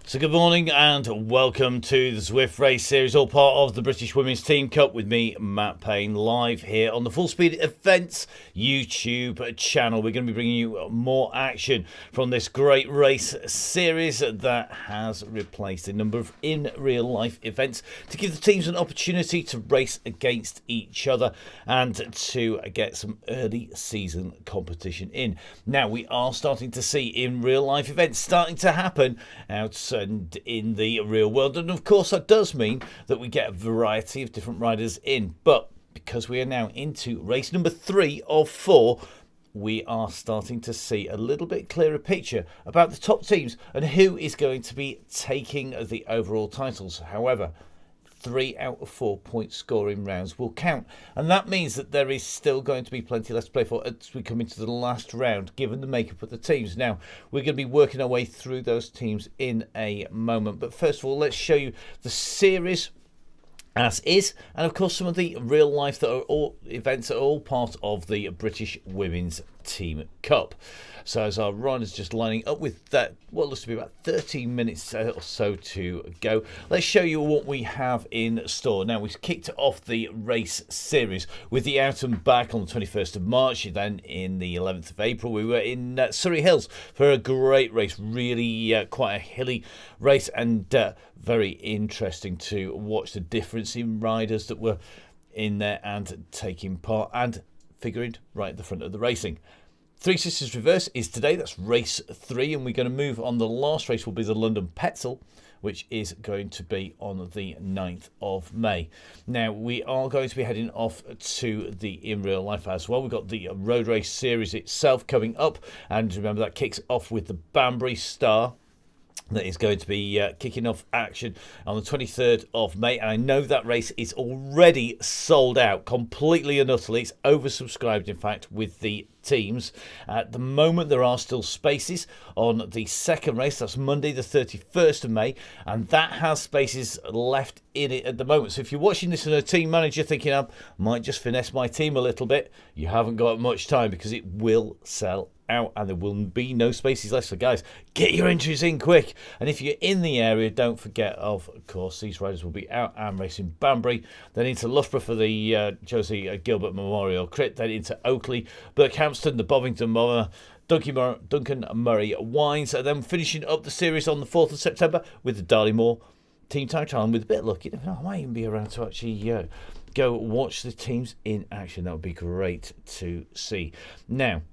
So good morning and welcome to the Zwift Race Series, all part of the British Women's Team Cup with me, Matt Payne, live here on the Full Speed Events YouTube channel. We're going to be bringing you more action from this great race series that has replaced a number of in-real-life events to give the teams an opportunity to race against each other and to get some early season competition in. Now, we are starting to see in-real-life events starting to happen out and in the real world, and of course that does mean that we get a variety of different riders in, but because we are now into race number 3 of 4, we are starting to see a little bit clearer picture about the top teams and who is going to be taking the overall titles. However, 3 out of 4 point scoring rounds will count, and that means that there is still going to be plenty left to play for as we come into the last round, given the makeup of the teams. Now, we're going to be working our way through those teams in a moment, but first of all, let's show you the series as is, and of course some of the real life that are all events that are all part of the British Women's Team Cup. So as our riders just lining up with that, what looks to be about 13 minutes or so to go, let's show you what we have in store. Now, we've kicked off the race series with the out and back on the 21st of March. Then in the 11th of April, we were in Surrey Hills for a great race, really quite a hilly race, and very interesting to watch the difference in riders that were in there and taking part and figuring right at the front of the racing. Three Sisters Reverse is today. That's race 3, and we're going to move on. The last race will be the London Petzl, which is going to be on the 9th of May. Now, we are going to be heading off to the in real life as well. We've got the road race series itself coming up, and remember that kicks off with the Banbury Star. That is going to be kicking off action on the 23rd of May. And I know that race is already sold out completely and utterly. It's oversubscribed, in fact, with the teams. At the moment, there are still spaces on the second race. That's Monday, the 31st of May. And that has spaces left in it at the moment. So if you're watching this as a team manager thinking, I might just finesse my team a little bit, you haven't got much time, because it will sell out and there will be no spaces left. So guys, get your entries in quick, and if you're in the area, don't forget, of course, these riders will be out and racing Banbury, then into Loughborough for the Josie Gilbert Memorial Crit, then into Oakley, Berkhamsted, the Bovington Bomber, Duncan Murray Wines, and then finishing up the series on the 4th of September with the Darley Moor Team Time Trial. And with a bit of luck, I might even be around to actually go watch the teams in action. That would be great to see. Now,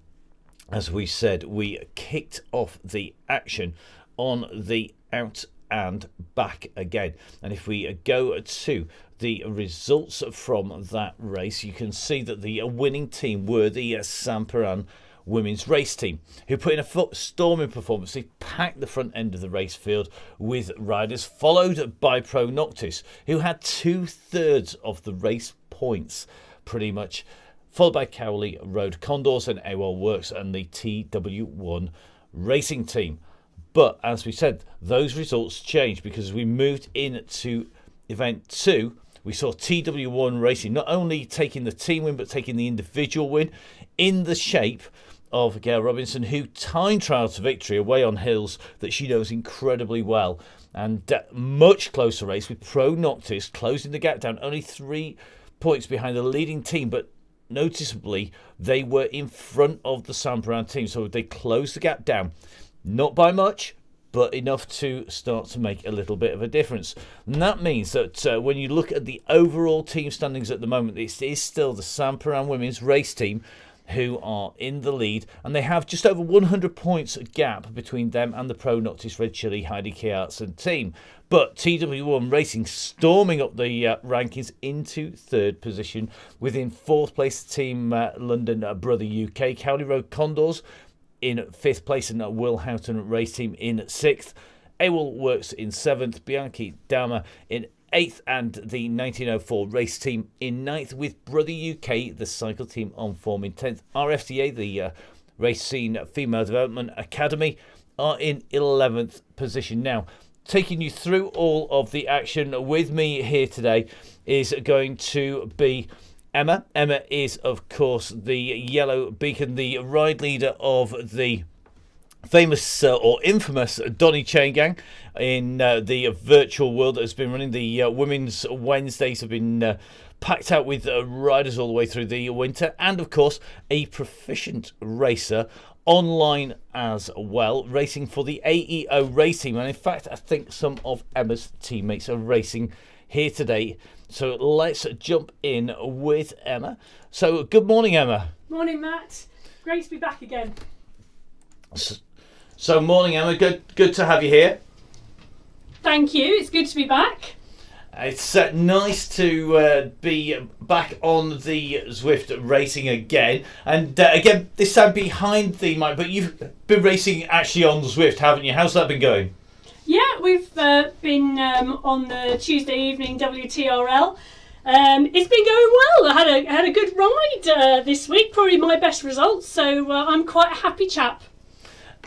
as we said, we kicked off the action on the out and back again. And if we go to the results from that race, you can see that the winning team were the Samparan Women's Race Team, who put in a storming performance. They packed the front end of the race field with riders, followed by Pro Noctis, who had 2/3 of the race points, pretty much, followed by Cowley Road Condors and AWOL Works and the TW1 Racing Team. But as we said, those results changed, because as we moved into event 2, we saw TW1 Racing not only taking the team win, but taking the individual win in the shape of Gail Robinson, who time trialled to victory away on hills that she knows incredibly well. And much closer race with Pro Noctis closing the gap down, only 3 points behind the leading team, but noticeably they were in front of the Samparan team, so they closed the gap down, not by much, but enough to start to make a little bit of a difference. And that means that when you look at the overall team standings at the moment, it is still the Samparan Women's Race Team who are in the lead, and they have just over 100 points gap between them and the Pro Noctis Red Chili Heidi Kjartsen team. But TW1 Racing storming up the rankings into 3rd position. Within 4th place, Team London Brother UK, Cowley Road Condors in 5th place, and Will Houghton Race Team in 6th. AWOL Works in 7th, Bianchi Dama in 8th, and the 1904 Race Team in 9th, with Brother UK, the cycle team, on form in 10th. RFDA, the Race Scene Female Development Academy, are in 11th position. Now, taking you through all of the action with me here today is going to be Emma. Emma is, of course, the yellow beacon, the ride leader of the famous or infamous Donny Chain Gang in the virtual world that has been running. The Women's Wednesdays have been packed out with riders all the way through the winter, and of course a proficient racer online as well, racing for the AEO race team. And in fact, I think some of Emma's teammates are racing here today. So let's jump in with Emma. So good morning, Emma. Morning, Matt. Great to be back again. So morning, Emma. Good to have you here. Thank you. It's good to be back. It's nice to be back on the Zwift racing again, and again this time behind the mic. But you've been racing actually on the Zwift, haven't you? How's that been going? Yeah, we've been on the Tuesday evening WTRL. It's been going well. I had a good ride this week. Probably my best results. So I'm quite a happy chap.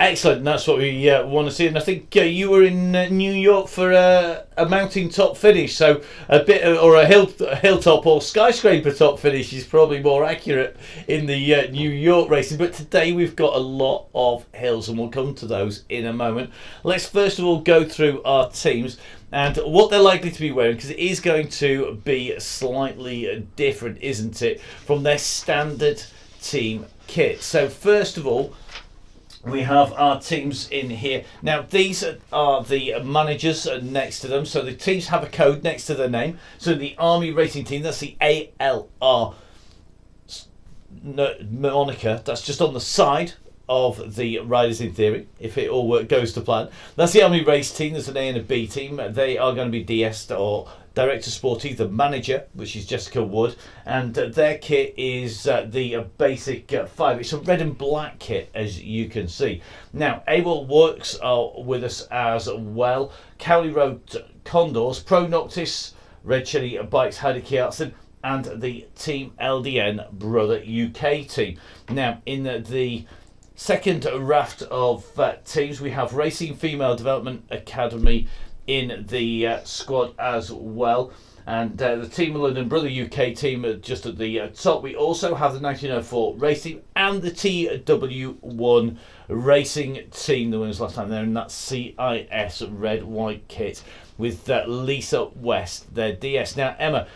Excellent, that's what we want to see. And I think you were in New York for a mountain top finish, so a bit or a hilltop or skyscraper top finish is probably more accurate in the New York racing. But today we've got a lot of hills, and we'll come to those in a moment. Let's first of all go through our teams and what they're likely to be wearing, because it is going to be slightly different, isn't it, from their standard team kit. So first of all, we have our teams in here. Now, these are the managers next to them. So the teams have a code next to their name. So the Army Racing Team, that's the ALR moniker. That's just on the side of the riders in theory, if it all goes to plan. That's the Army Race Team. There's an A and a B team. They are going to be DS or Director Sporty, the manager, which is Jessica Wood, and their kit is the basic 5. It's a red and black kit, as you can see. Now, AWOL Works are with us as well. Cowley Road Condors, Pro Noctis, Red Chili Bikes, Heidi Kjartan, and the Team LDN Brother UK team. Now, in the second raft of teams, we have Racing Female Development Academy in the squad as well, and the Team London Brother UK team just at the top. We also have the 1904 race team and the TW1 racing team, the winners last time there in that CIS red white kit with Lisa West, their DS. Now, Emma,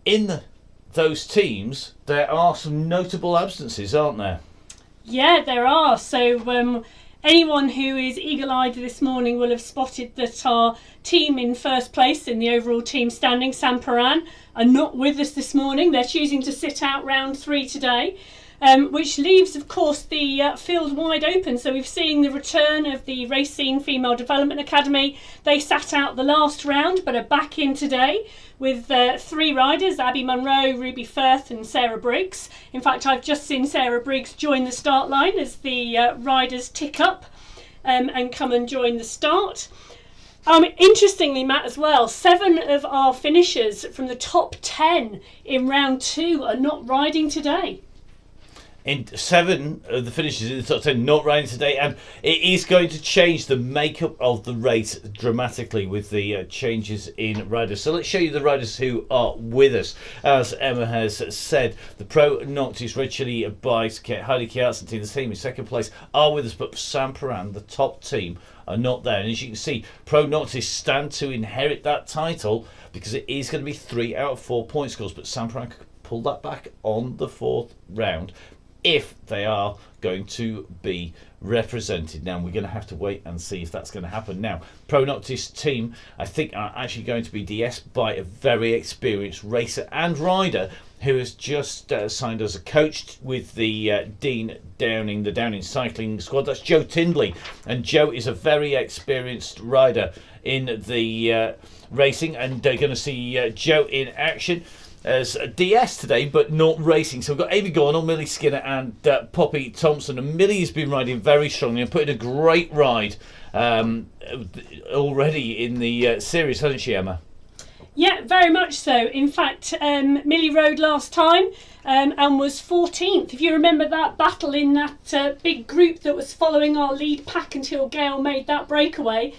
in those teams there are some notable absences, aren't there? Yeah, there are. So anyone who is eagle-eyed this morning will have spotted that our team in first place in the overall team standing, Samparan, are not with us this morning. They're choosing to sit out round 3 today, which leaves, of course, the field wide open. So we've seen the return of the Racing Female Development Academy. They sat out the last round but are back in today with 3 riders, Abby Munro, Ruby Firth and Sarah Briggs. In fact, I've just seen Sarah Briggs join the start line as the riders tick up and come and join the start. Interestingly, Matt, as well, 7 of our finishers from the top 10 in round 2 are not riding today. In 7 of the finishers in the top 10 not riding today, and it is going to change the makeup of the race dramatically with the changes in riders. So let's show you the riders who are with us. As Emma has said, the Pro Noctis Red Chili Bikes Heidi Kjartan team, the team in second place, are with us, but Samparan, the top team, are not there. And as you can see, Pro Noctis stand to inherit that title because it is going to be 3 out of 4 point scores, but Samparan could pull that back on the 4th round if they are going to be represented. Now, we're going to have to wait and see if that's going to happen. Now, Pro Noctis team, I think, are actually going to be DS by a very experienced racer and rider who has just signed as a coach with the Dean Downing, the Downing cycling squad. That's Joe Tindley, and Joe is a very experienced rider in the racing, and they're going to see Joe in action as a DS today, but not racing. So we've got Amy Gornall, Millie Skinner and Poppy Thompson. And Millie has been riding very strongly and put in a great ride already in the series, hasn't she, Emma? Yeah, very much so. In fact, Millie rode last time and was 14th. If you remember that battle in that big group that was following our lead pack until Gail made that breakaway,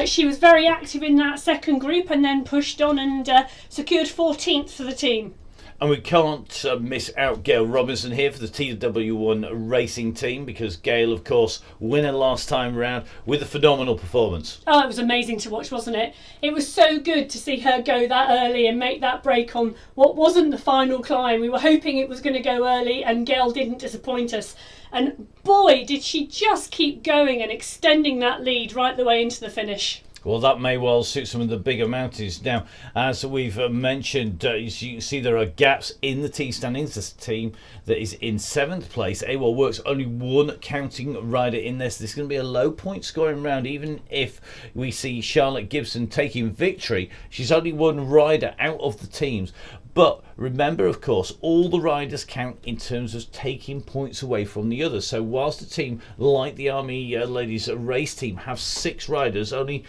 she was very active in that second group and then pushed on and secured 14th for the team. And we can't miss out Gail Robinson here for the TW1 racing team, because Gail, of course, winner last time round with a phenomenal performance. Oh, it was amazing to watch, wasn't it? It was so good to see her go that early and make that break on what wasn't the final climb. We were hoping it was going to go early, and Gail didn't disappoint us. And boy, did she just keep going and extending that lead right the way into the finish. Well, that may well suit some of the bigger mountains. Now, as we've mentioned, you can see there are gaps in the T standings. This team that is in 7th place, AWOL Works, only one counting rider in this. This is going to be a low point scoring round, even if we see Charlotte Gibson taking victory. She's only one rider out of the teams. But remember, of course, all the riders count in terms of taking points away from the others. So whilst a team like the Army Ladies Race Team have 6 riders, only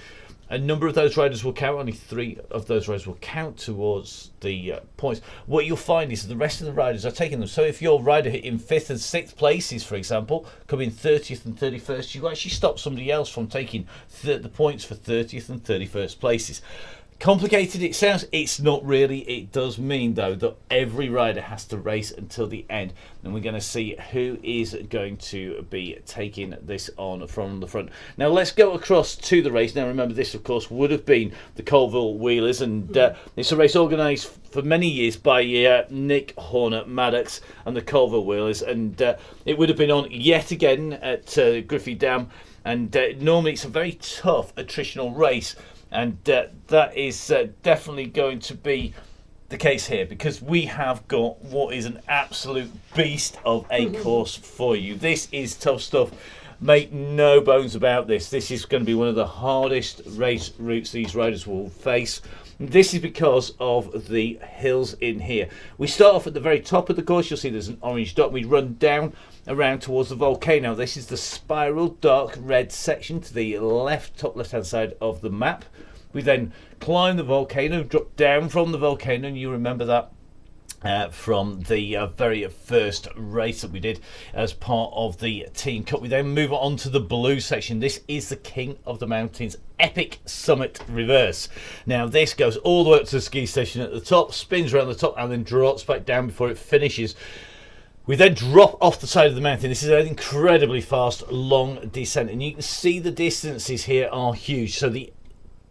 a number of those riders will count. Only 3 of those riders will count towards the points. What you'll find is the rest of the riders are taking them. So if your rider in 5th and 6th places, for example, come in 30th and 31st, you actually stop somebody else from taking the points for 30th and 31st places. Complicated it sounds, it's not really. It does mean, though, that every rider has to race until the end, and we're going to see who is going to be taking this on from the front. Now let's go across to the race. Now remember, this of course would have been the Colville Wheelers, and it's a race organised for many years by Nick Horner Maddox and the Colville Wheelers, and it would have been on yet again at Griffey Dam, and normally it's a very tough attritional race. And that is definitely going to be the case here, because we have got what is an absolute beast of a course for you. This is tough stuff. Make no bones about this. This is going to be one of the hardest race routes these riders will face. This is because of the hills in here. We start off at the very top of the course. You'll see there's an orange dot. We run down around towards the volcano. This is the spiral dark red section to the top left hand side of the map. We then climb the volcano, drop down from the volcano, and you remember that from the very first race that we did as part of the Team Cup. We then move on to the blue section. This is the King of the Mountains Epic Summit Reverse. Now this goes all the way up to the ski station at the top, spins around the top, and then drops back down before it finishes. We then drop off the side of the mountain. This is an incredibly fast, long descent, and you can see the distances here are huge. So the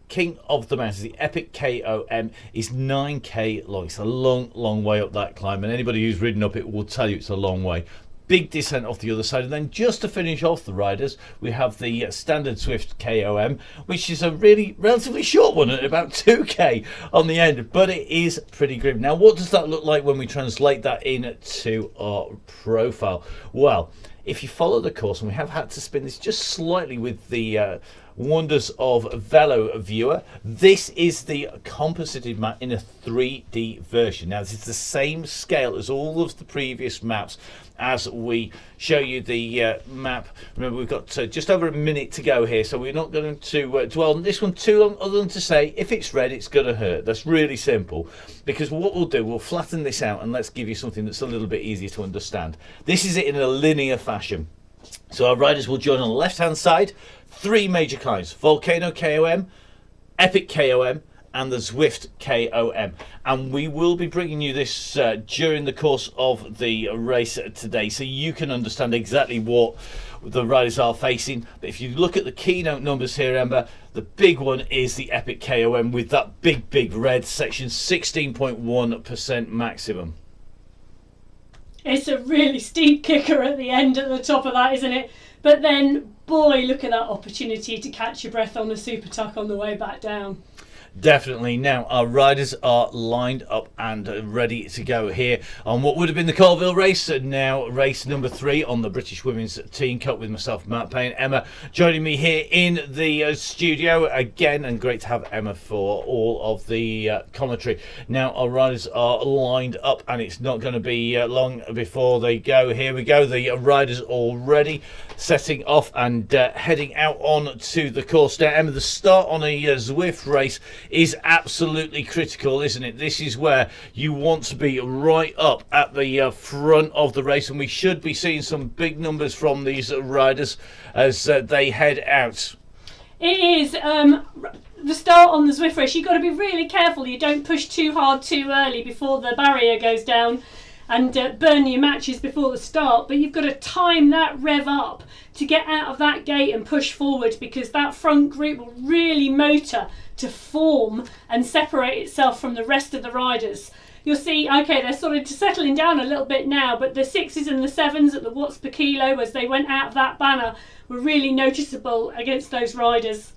King of the Mountains, the Epic KOM, is 9k long. It's a long way up that climb, and anybody who's ridden up it will tell you it's a long way. Big descent off the other side, and then just to finish off the riders, we have the Standard Zwift KOM, which is a relatively short one at about 2k on the end, but it is pretty grim. Now, what does that look like when we translate that into our profile? Well, if you follow the course, and we have had to spin this just slightly with the wonders of Velo Viewer, this is the composited map in a 3D version. Now this is the same scale as all of the previous maps. As we show you the map, remember we've got just over a minute to go here, so we're not going to dwell on this one too long, other than to say if it's red it's going to hurt. That's really simple, because what we'll do, we'll flatten this out and let's give you something that's a little bit easier to understand. This is it in a linear fashion. So our riders will join on the left hand side. 3 major climbs: Volcano KOM, Epic KOM, and the Zwift KOM. And we will be bringing you this during the course of the race today, so you can understand exactly what the riders are facing. But if you look at the keynote numbers here, Ember, the big one is the Epic KOM with that big red section, 16.1% maximum. It's a really steep kicker at the end, at the top of that, isn't it? But then, boy, look at that opportunity to catch your breath on the super tuck on the way back down. Definitely. Now our riders are lined up and ready to go here on what would have been the Colville race, and now race number 3 on the British Women's Team Cup, with myself, Matt Payne, Emma joining me here in the studio again, and great to have Emma for all of the commentary. Now our riders are lined up, and it's not going to be long before they go. Here we go. The riders already setting off and heading out on to the course. Now, Emma, the start on a Zwift race is absolutely critical, isn't it? This is where you want to be right up at the front of the race, and we should be seeing some big numbers from these riders as they head out. It is the start on the Zwift race, you've got to be really careful you don't push too hard too early before the barrier goes down and burn your matches before the start. But you've got to time that rev up to get out of that gate and push forward, because that front group will really motor to form and separate itself from the rest of the riders. You'll see, okay, they're sort of settling down a little bit now, but the 6s and the 7s at the watts per kilo as they went out of that banner were really noticeable against those riders.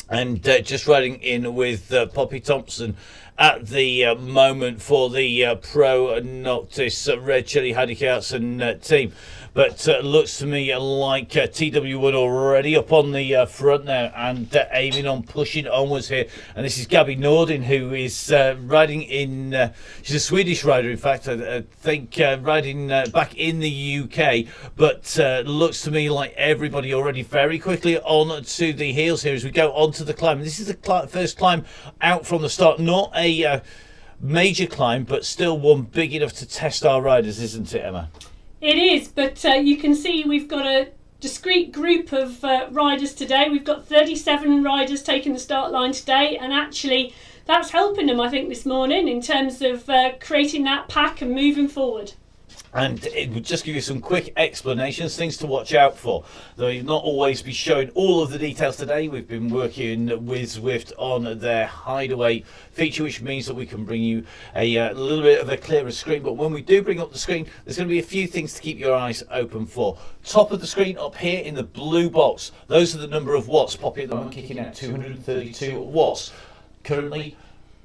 And just riding in with Poppy Thompson at the moment for the Pro Noctis Red Chili Hadikatsen team. But looks to me like TW1 already up on the front now and aiming on pushing onwards here. And this is Gabby Nordin, who is riding in, she's a Swedish rider, in fact, I think riding back in the UK. But looks to me like everybody already very quickly on to the heels here as we go on to the climb. This is the first climb out from the start, not a major climb, but still one big enough to test our riders, isn't it, Emma? It is, but you can see we've got a discrete group of riders today. We've got 37 riders taking the start line today, and actually that's helping them, I think, this morning in terms of creating that pack and moving forward. And it would just give you some quick explanations, things to watch out for. Though you'll not always be showing all of the details today. We've been working with Zwift on their hideaway feature, which means that we can bring you a little bit of a clearer screen. But when we do bring up the screen, there's going to be a few things to keep your eyes open for. Top of the screen up here in the blue box, those are the number of watts. Poppy at the moment kicking out 232 watts. Currently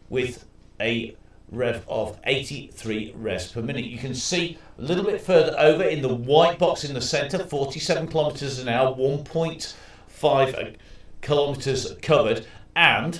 with a rev of 83 revs per minute. You can see a little bit further over in the white box in the centre, 47 kilometres an hour, 1.5 kilometres covered, and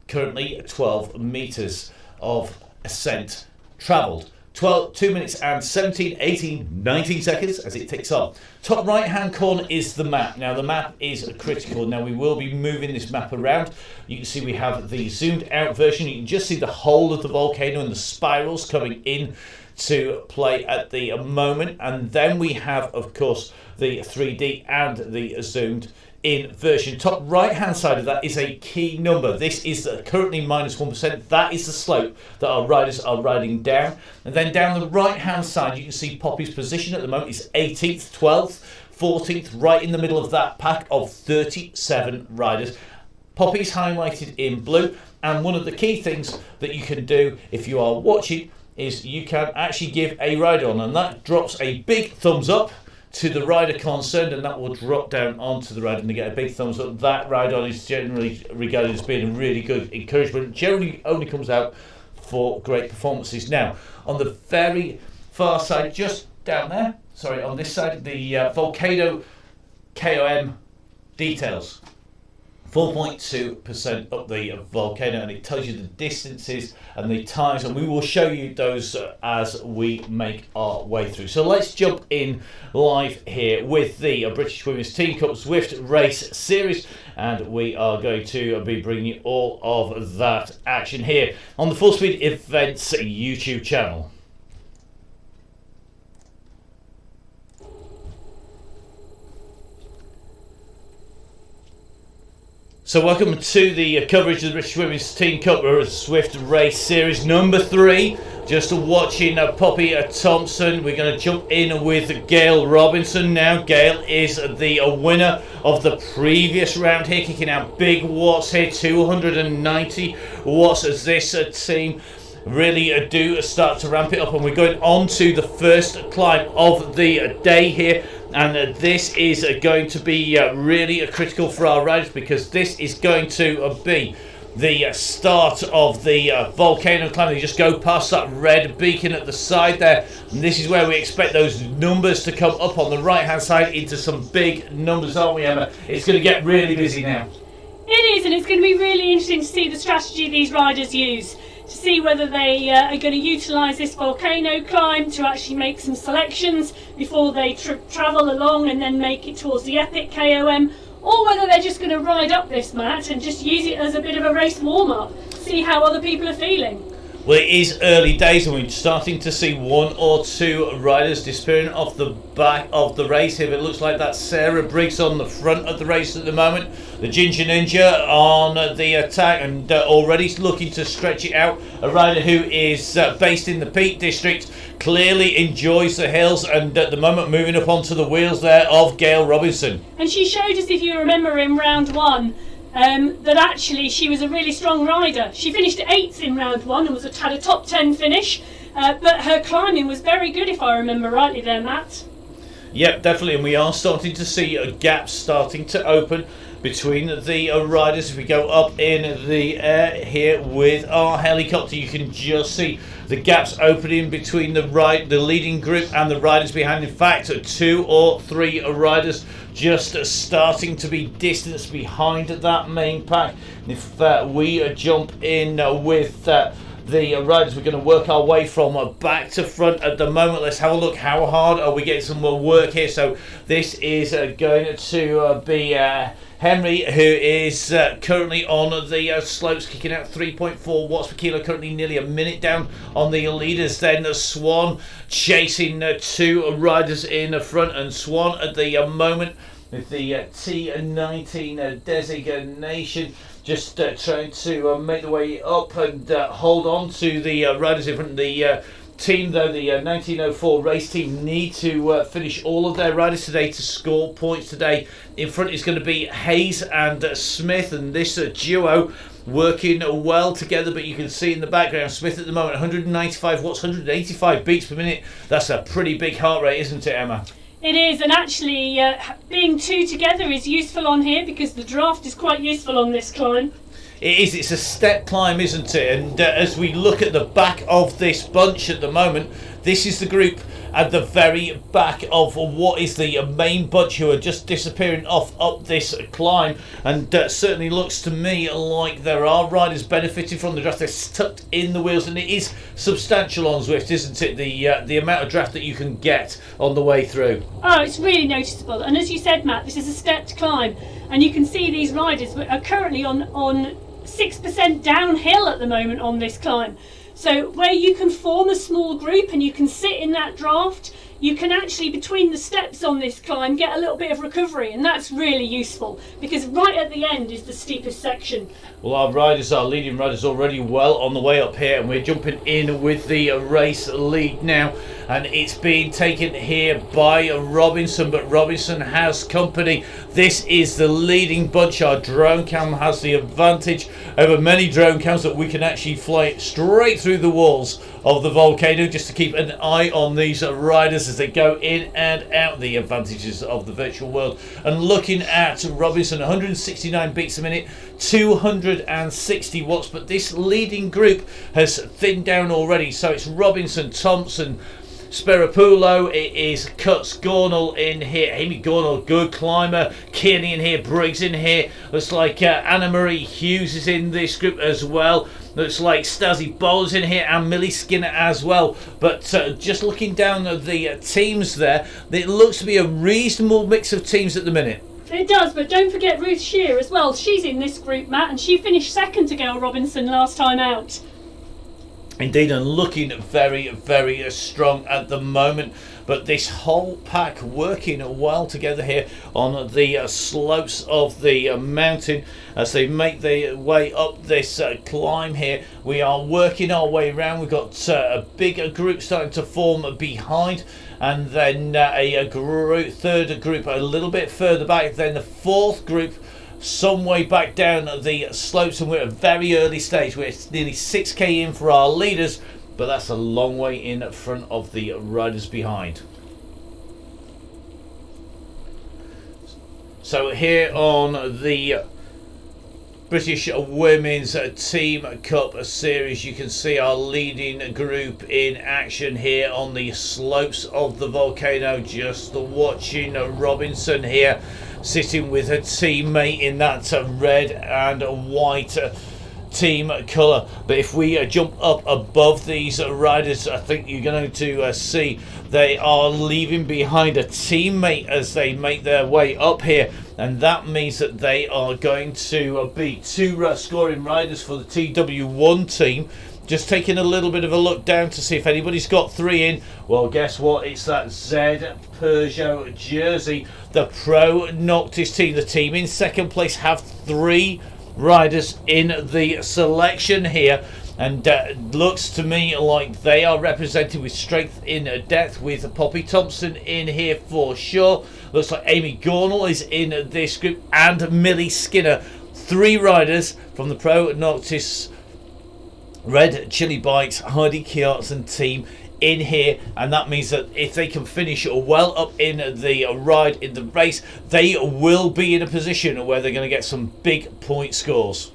currently 12 metres of ascent travelled. 2 minutes and 17, 18, 19 seconds as it ticks on. Top right hand corner is the map. Now the map is critical. Now we will be moving this map around. You can see we have the zoomed out version. You can just see the whole of the volcano and the spirals coming in to play at the moment. And then we have, of course, the 3D and the zoomed in version. Top right hand side of that is a key number. This is currently -1%. That is the slope that our riders are riding down. And then down the right hand side you can see Poppy's position at the moment is 18th, 12th, 14th, right in the middle of that pack of 37 riders. Poppy's highlighted in blue, and one of the key things that you can do if you are watching is you can actually give a ride on, and that drops a big thumbs up to the rider concerned, and that will drop down onto the rider and they get a big thumbs up. That ride on is generally regarded as being a really good encouragement. Generally only comes out for great performances. Now, on the very far side, just down there, sorry, on this side, the Volcano KOM details. 4.2% up the volcano, and it tells you the distances and the times, and we will show you those as we make our way through. So let's jump in live here with the British Women's Team Cup Zwift Race Series, and we are going to be bringing you all of that action here on the Full Speed Events YouTube channel. So welcome to the coverage of the British Women's Team Cup Zwift Race Series number 3. Just watching Poppy Thompson. We're going to jump in with Gail Robinson now. Gail is the winner of the previous round here, kicking out big watts here, 290 watts as this team really do start to ramp it up, and we're going on to the first climb of the day here. And this is going to be really critical for our riders, because this is going to be the start of the volcano climb. They just go past that red beacon at the side there, and this is where we expect those numbers to come up on the right hand side into some big numbers, aren't we, Emma? It's going to get really busy now. It is, and it's going to be really interesting to see the strategy these riders use, to see whether they are going to utilise this volcano climb to actually make some selections before they travel along and then make it towards the epic KOM, or whether they're just going to ride up this mat and just use it as a bit of a race warm-up, see how other people are feeling. Well, it is early days and we're starting to see one or two riders disappearing off the back of the race here. But it looks like that's Sarah Briggs on the front of the race at the moment. The Ginger Ninja on the attack and already looking to stretch it out. A rider who is based in the Peak District, clearly enjoys the hills and at the moment moving up onto the wheels there of Gail Robinson. And she showed us, if you remember, in round one, that actually she was a really strong rider. She finished 8th in round one and had a top 10 finish, but her climbing was very good, if I remember rightly there, Matt. Yep, definitely, and we are starting to see gaps starting to open between the riders. If we go up in the air here with our helicopter, you can just see the gaps opening between the leading group and the riders behind. In fact, 2 or 3 riders just starting to be distanced behind that main pack. And if we jump in with the riders, we're going to work our way from back to front at the moment. Let's have a look. How hard are we getting some more work here? So this is going to be Henry, who is currently on the slopes, kicking out 3.4 watts per kilo, currently nearly a minute down on the leaders. Then Swan chasing 2 riders in the front, and Swan at the moment with the T19 designation, just trying to make the way up and hold on to the riders in front. The team, though, the 1904 race team, need to finish all of their riders today to score points today. In front is going to be Hayes and Smith, and this duo working well together. But you can see in the background, Smith at the moment 195 watts, 185 beats per minute. That's a pretty big heart rate, isn't it, Emma? It is, and actually being 2 together is useful on here because the draft is quite useful on this climb. It is. It's a step climb, isn't it? And as we look at the back of this bunch at the moment, this is the group at the very back of what is the main bunch who are just disappearing off up this climb. And certainly looks to me like there are riders benefiting from the draft. They're tucked in the wheels, and it is substantial on Zwift, isn't it? The amount of draft that you can get on the way through. Oh, it's really noticeable. And as you said, Matt, this is a stepped climb, and you can see these riders are currently on 6% downhill at the moment on this climb. So where you can form a small group and you can sit in that draft, you can actually, between the steps on this climb, get a little bit of recovery, and that's really useful because right at the end is the steepest section. Well, our leading riders, already well on the way up here, and we're jumping in with the race lead now, and it's being taken here by Robinson, but Robinson has company. This is the leading bunch. Our drone cam has the advantage over many drone cams that we can actually fly straight through the walls of the volcano just to keep an eye on these riders as they go in and out. The advantages of the virtual world. And looking at Robinson, 169 beats a minute, 260 watts, but this leading group has thinned down already. So it's Robinson, Thompson, Sperapulo, it is Cuts, Gornall in here, Amy Gornall, good climber, Kearney in here, Briggs in here, looks like Anna Marie Hughes is in this group as well, looks like Stazzy Bowles in here and Millie Skinner as well. But just looking down at the teams there, it looks to be a reasonable mix of teams at the minute. It does, but don't forget Ruth Shear as well. She's in this group, Matt, and she finished second to Gail Robinson last time out. Indeed, and looking very, very strong at the moment. But this whole pack working well together here on the slopes of the mountain as they make their way up this climb here. We are working our way around. We've got a bigger group starting to form behind, and then third group a little bit further back, then the fourth group some way back down the slopes, and we're at a very early stage. We're nearly 6k in for our leaders, but that's a long way in front of the riders behind. So here on the British Women's Team Cup Series, you can see our leading group in action here on the slopes of the volcano. Just watching Robinson here sitting with her teammate in that red and white team colour. But if we jump up above these riders, I think you're going to see they are leaving behind a teammate as they make their way up here, and that means that they are going to be 2 scoring riders for the TW1 team. Just taking a little bit of a look down to see if anybody's got 3 in. Well, guess what? It's that Z Peugeot jersey. The Pro Noctis team, the team in second place, have 3 riders in the selection here. And looks to me like they are represented with strength in depth, with Poppy Thompson in here for sure. Looks like Amy Gornall is in this group, and Millie Skinner. 3 riders from the Pro Noctis Red Chili Bikes, Heidi Kjartsen team in here, and that means that if they can finish well up in the ride in the race, they will be in a position where they're going to get some big point scores.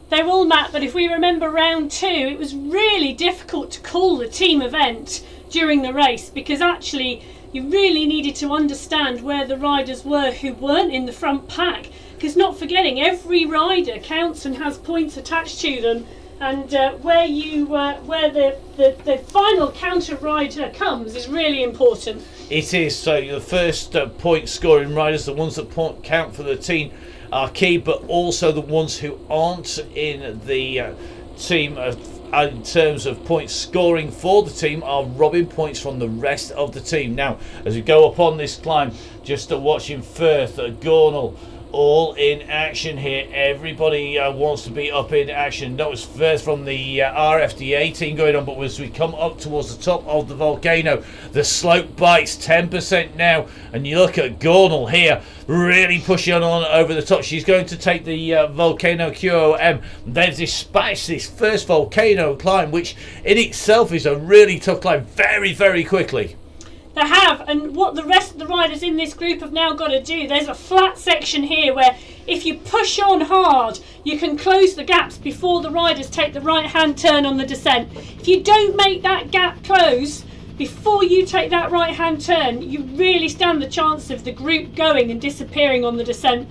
They will, Matt, but if we remember round 2, it was really difficult to call the team event during the race, because actually you really needed to understand where the riders were who weren't in the front pack, because not forgetting, every rider counts and has points attached to them. And where the final counter rider comes is really important. It is. So the first point scoring riders, the ones that count for the team, are key, but also the ones who aren't in the team in terms of point scoring for the team are robbing points from the rest of the team. Now, as we go up on this climb, just watching Firth, Gornall, all in action here. Everybody wants to be up in action. That was first from the RFDA team going on, but as we come up towards the top of the volcano, the slope bites 10% now, and you look at Gornall here really pushing on over the top. She's going to take the volcano QOM. They've dispatched this first volcano climb, which in itself is a really tough climb, very, very quickly. They have, and what the rest of the riders in this group have now got to do, there's a flat section here where if you push on hard, you can close the gaps before the riders take the right-hand turn on the descent. If you don't make that gap close before you take that right-hand turn, you really stand the chance of the group going and disappearing on the descent.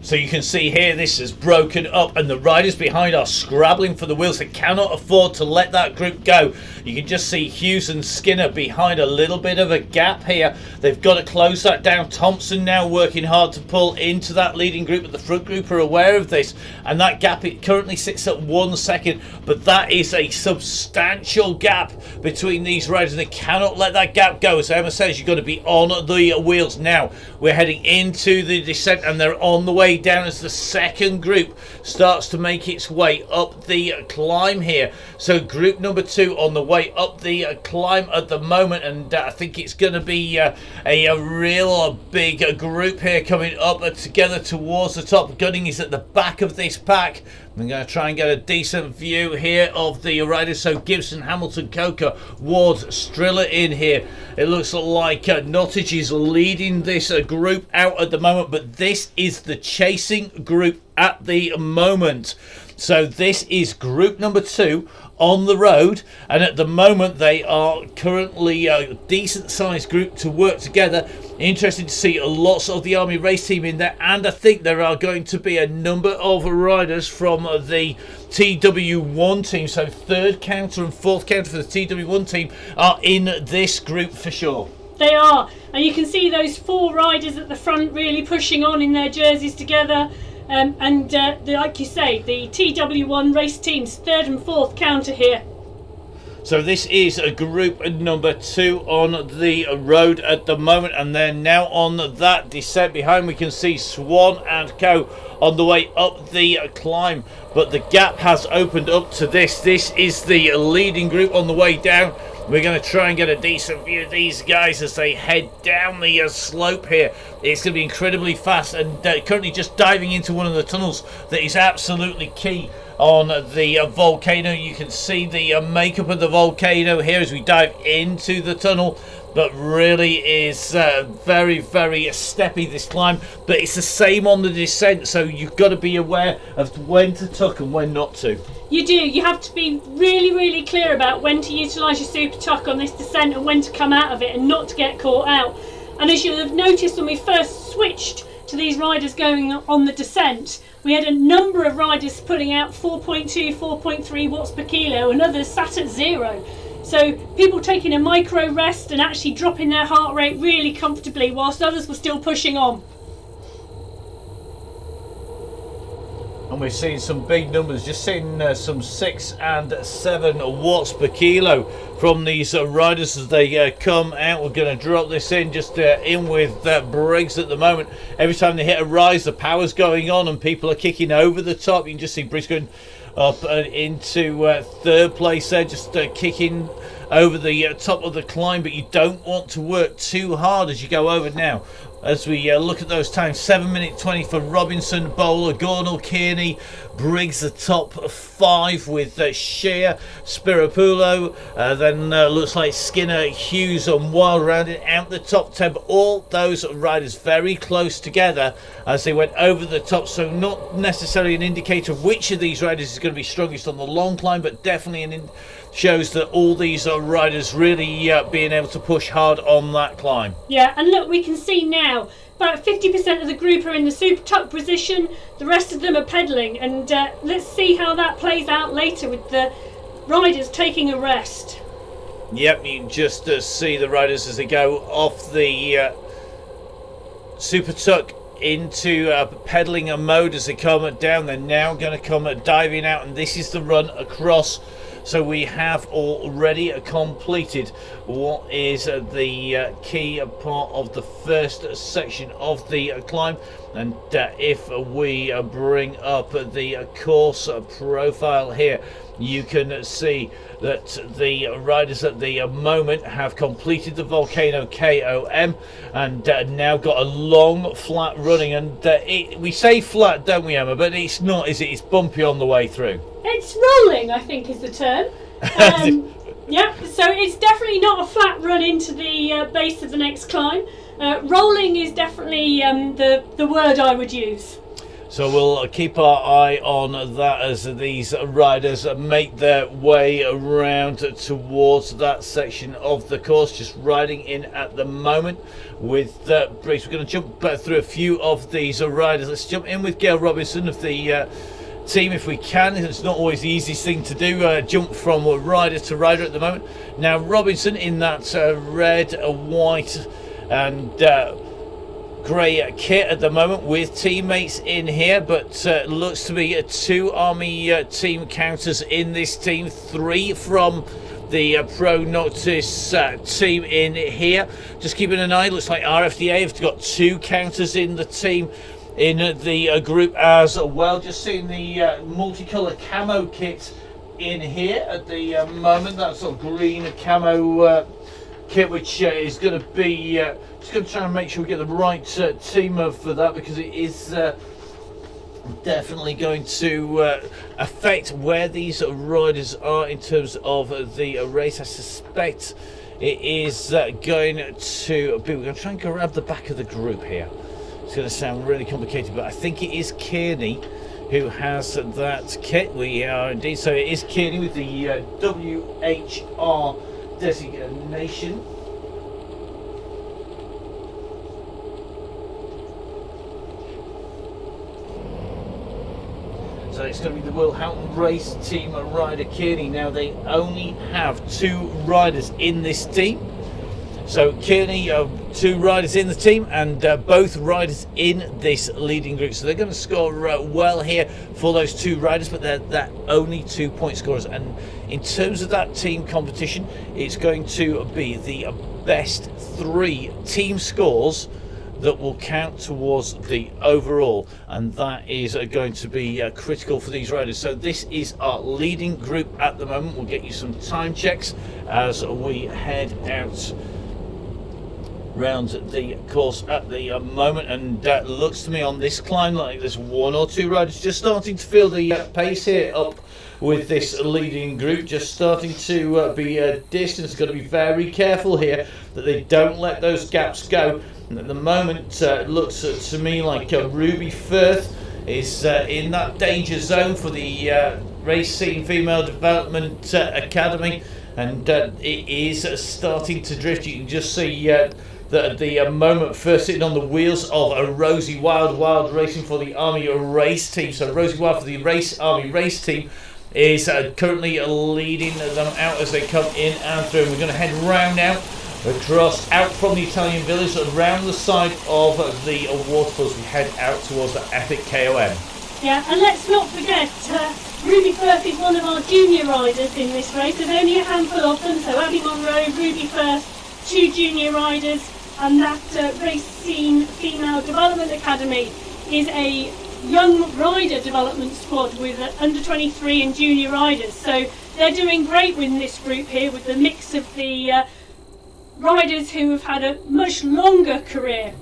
So you can see here this is broken up, and the riders behind are scrabbling for the wheels. They cannot afford to let that group go. You can just see Hughes and Skinner behind a little bit of a gap here. They've got to close that down. Thompson now working hard to pull into that leading group, but the front group are aware of this, and that gap, it currently sits at 1 second, but that is a substantial gap between these riders, and they cannot let that gap go. As Emma says, you've got to be on the wheels. Now we're heading into the descent, and they're on the way down as the second group starts to make its way up the climb here. So group number 2 on the way up the climb at the moment, and I think it's going to be a real big group here coming up together towards the top. Gunning is at the back of this pack. I'm going to try and get a decent view here of the riders. So Gibson, Hamilton, Coker, Ward, Striller in here. It looks like Nottage is leading this group out at the moment, but this is the chasing group at the moment. So this is group number 2 on the road, and at the moment they are currently a decent sized group to work together. Interesting to see lots of the Army race team in there, and I think there are going to be a number of riders from the TW1 team, so third counter and fourth counter for the TW1 team are in this group for sure. They are, and you can see those 4 riders at the front really pushing on in their jerseys together. Like you say, the TW1 race team's third and fourth counter here. So this is a group number 2 on the road at the moment, and then now on that descent behind we can see Swan and Co on the way up the climb, but the gap has opened up to this. This is the leading group on the way down. We're going to try and get a decent view of these guys as they head down the slope here. It's going to be incredibly fast, and currently just diving into one of the tunnels that is absolutely key on the volcano. You can see the makeup of the volcano here as we dive into the tunnel, but really is very, very steppy this climb, but it's the same on the descent, so you've got to be aware of when to tuck and when not to. You do. You have to be really, really clear about when to utilise your super tuck on this descent and when to come out of it and not to get caught out. And as you'll have noticed when we first switched to these riders going on the descent, we had a number of riders putting out 4.2, 4.3 watts per kilo, and others sat at 0. So people taking a micro rest and actually dropping their heart rate really comfortably whilst others were still pushing on. and we're seeing some big numbers, just seeing some 6 and 7 watts per kilo from these riders as they come out. We're going to drop this in, just in with Briggs at the moment. Every time they hit a rise, the power's going on and people are kicking over the top. You can just see Briggs going up into third place there, just kicking over the top of the climb, but you don't want to work too hard as you go over now. As we look at those times, 7 minute 20 for Robinson, Bowler, Gornall, Kearney, Briggs the top 5 with Shear, Spirapulo, then looks like Skinner, Hughes and Wild rounding out the top 10, but all those riders very close together as they went over the top, so not necessarily an indicator of which of these riders is going to be strongest on the long climb, but definitely shows that all these riders really being able to push hard on that climb. Yeah, and look, we can see now about 50% of the group are in the super tuck position, the rest of them are pedalling, and let's see how that plays out later with the riders taking a rest. Yep, you can just see the riders as they go off the super tuck into pedaling mode as they come down. They're now going to come diving out, and this is the run across. So we have already completed what is the key part of the first section of the climb. And if we bring up the course profile here, you can see that the riders at the moment have completed the Volcano KOM and now got a long flat running. And we say flat, don't we, Emma? But it's not, is it? It's bumpy on the way through. It's rolling, I think, is the term. Yeah, so it's definitely not a flat run into the base of the next climb. Rolling is definitely the word I would use. So we'll keep our eye on that as these riders make their way around towards that section of the course. Just riding in at the moment with Briggs. We're going to jump through a few of these riders. Let's jump in with Gail Robinson of the team if we can. It's not always the easiest thing to do, jump from rider to rider at the moment. Now Robinson in that red, white and grey kit at the moment with teammates in here, but looks to be 2 Army team counters in this team, 3 from the Pro Noctis team in here. Just keeping an eye, looks like RFDA have got 2 counters in the team in the group as well. Just seeing the multicolour camo kit in here at the moment, that sort of green camo kit, which is going to be just going to try and make sure we get the right team for that, because it is definitely going to affect where these riders are in terms of the race. I suspect it is going to be, we're going to try and grab the back of the group here. It's going to sound really complicated, but I think it is Kearney who has that kit. We are indeed, so it is Kearney with the WHR designation. So it's going to be the Will Houghton Race Team rider Kearney. Now they only have 2 riders in this team. So Kearney, 2 riders in the team, and both riders in this leading group. So they're going to score well here for those 2 riders, but they're only 2 point scorers. And in terms of that team competition, it's going to be the best 3 team scores that will count towards the overall, and that is going to be critical for these riders. So this is our leading group at the moment. We'll get you some time checks as we head out round the course at the moment, and looks to me on this climb like there's 1 or 2 riders just starting to feel the pace here up with this leading group, just starting to be distance. Got to be very careful here that they don't let those gaps go. And at the moment it looks to me like Ruby Firth is in that danger zone for the Race Scene Female Development Academy, and it is starting to drift. You can just see that at the moment first sitting on the wheels of a Rosie Wild racing for the Army Race Team. So Rosie Wild for the Army Race Team is currently leading them out as they come in and through. We're going to head round now across out from the Italian Village around the side of the waterfalls. We head out towards the epic KOM. Yeah, and let's not forget, Ruby Firth is one of our junior riders in this race. There's only a handful of them, so Abby Monroe, Ruby Firth, 2 junior riders, and that Racing Female Development Academy is a young rider development squad with under 23 and junior riders. So they're doing great in this group here with the mix of the riders who have had a much longer career.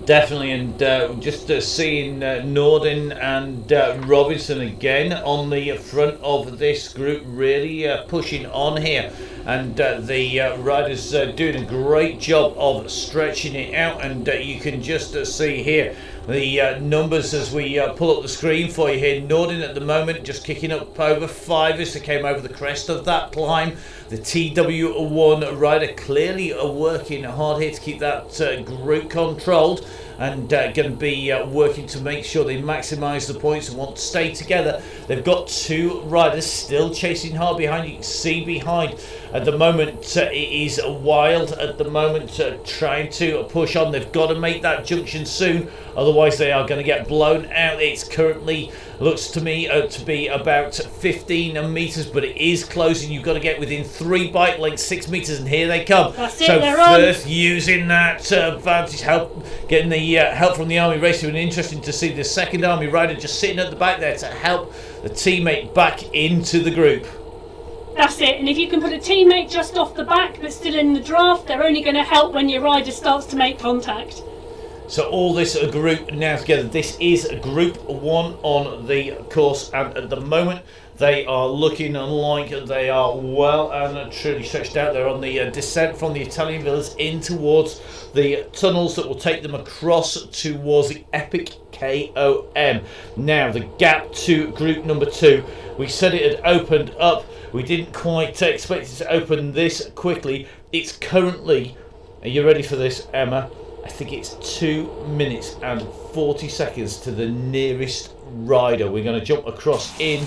Definitely, and just seeing Norden and Robinson again on the front of this group, really pushing on here, and the riders doing a great job of stretching it out, and you can just see here the numbers as we pull up the screen for you here. Norden at the moment just kicking up over 5 as they came over the crest of that climb. The TW1 rider clearly working hard here to keep that group controlled, and going to be working to make sure they maximise the points and want to stay together. They've got 2 riders still chasing hard behind. You can see behind at the moment it is Wild at the moment trying to push on. They've got to make that junction soon, otherwise they are going to get blown out. It's currently looks to me to be about 15 metres, but it is closing. You've got to get within 3 bike lengths, 6 metres, and here they come. That's it, so they're Firth using that advantage, getting the help from the Army Racer, and interesting to see the second Army rider just sitting at the back there to help the teammate back into the group. That's it, and if you can put a teammate just off the back but still in the draft, they're only going to help when your rider starts to make contact. So all this group now together. This is Group 1 on the course, and at the moment they are looking like they are well and truly stretched out. They're on the descent from the Italian villas in towards the tunnels that will take them across towards the Epic KOM. Now the gap to group number 2, we said it had opened up. We didn't quite expect it to open this quickly. It's currently, are you ready for this, Emma? I think it's 2 minutes and 40 seconds to the nearest rider. We're going to jump across in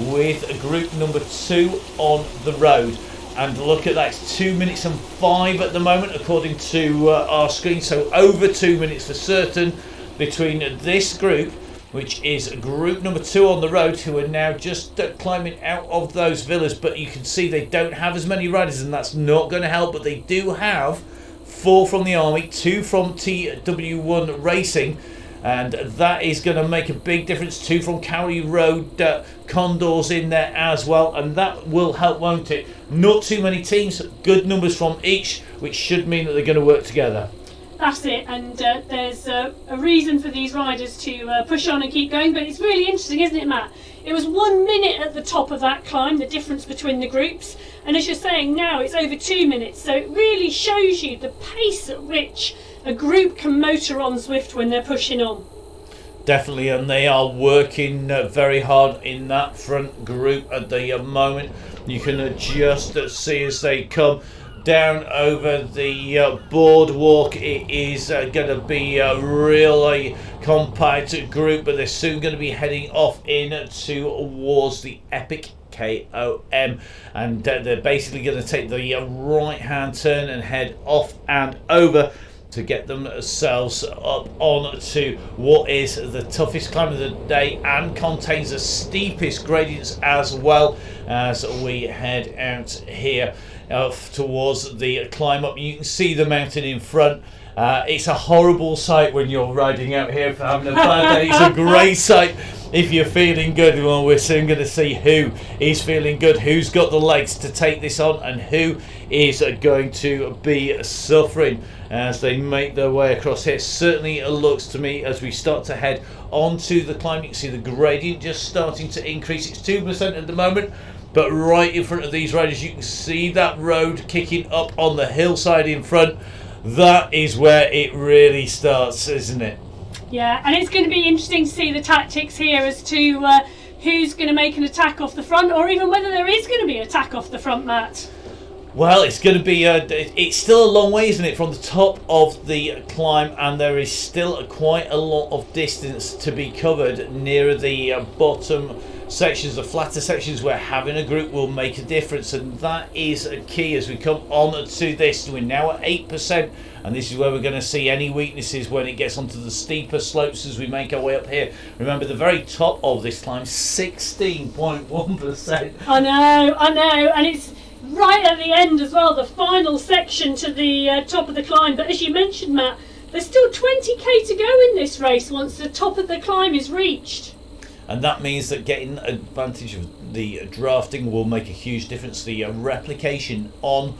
with group number 2 on the road. And look at that, it's 2 minutes and 5 at the moment according to our screen. So over 2 minutes for certain between this group, which is group number 2 on the road, who are now just climbing out of those villas. But you can see they don't have as many riders, and that's not going to help. But they do have 4 from the Army, 2 from TW1 Racing, and that is going to make a big difference. 2 from Cowley Road Condors in there as well, and that will help, won't it? Not too many teams, good numbers from each, which should mean that they're going to work together. That's it, and there's a reason for these riders to push on and keep going, but it's really interesting, isn't it, Matt? It was 1 minute at the top of that climb, the difference between the groups, and as you're saying now, it's over 2 minutes, so it really shows you the pace at which a group can motor on Zwift when they're pushing on. Definitely, and they are working very hard in that front group at the moment. You can just see as they come down over the boardwalk, it is going to be a really compact group, but they're soon going to be heading off in towards the Epic KOM, and they're basically going to take the right hand turn and head off and over to get themselves up on to what is the toughest climb of the day and contains the steepest gradients as well, as we head out here towards the climb up. You can see the mountain in front. It's a horrible sight when you're riding out here for having a bad day. It's a great sight if you're feeling good. Well, we're soon going to see who is feeling good, who's got the legs to take this on, and who is going to be suffering as they make their way across here. Certainly it looks to me, as we start to head onto the climb, you can see the gradient just starting to increase. It's 2% at the moment, but right in front of these riders you can see that road kicking up on the hillside in front. That is where it really starts, isn't it? Yeah, and it's going to be interesting to see the tactics here as to who's going to make an attack off the front, or even whether there is going to be an attack off the front, Matt. Well, it's going to be it's still a long way, isn't it, from the top of the climb, and there is still quite a lot of distance to be covered near the bottom sections, the flatter sections, where having a group will make a difference, and that is a key as we come on to this. We're now at 8%, and this is where we're going to see any weaknesses when it gets onto the steeper slopes as we make our way up here. Remember, the very top of this climb, 16.1%. I know, and it's right at the end as well, the final section to the top of the climb. But as you mentioned, Matt, there's still 20k to go in this race once the top of the climb is reached. And that means that getting advantage of the drafting will make a huge difference. The replication on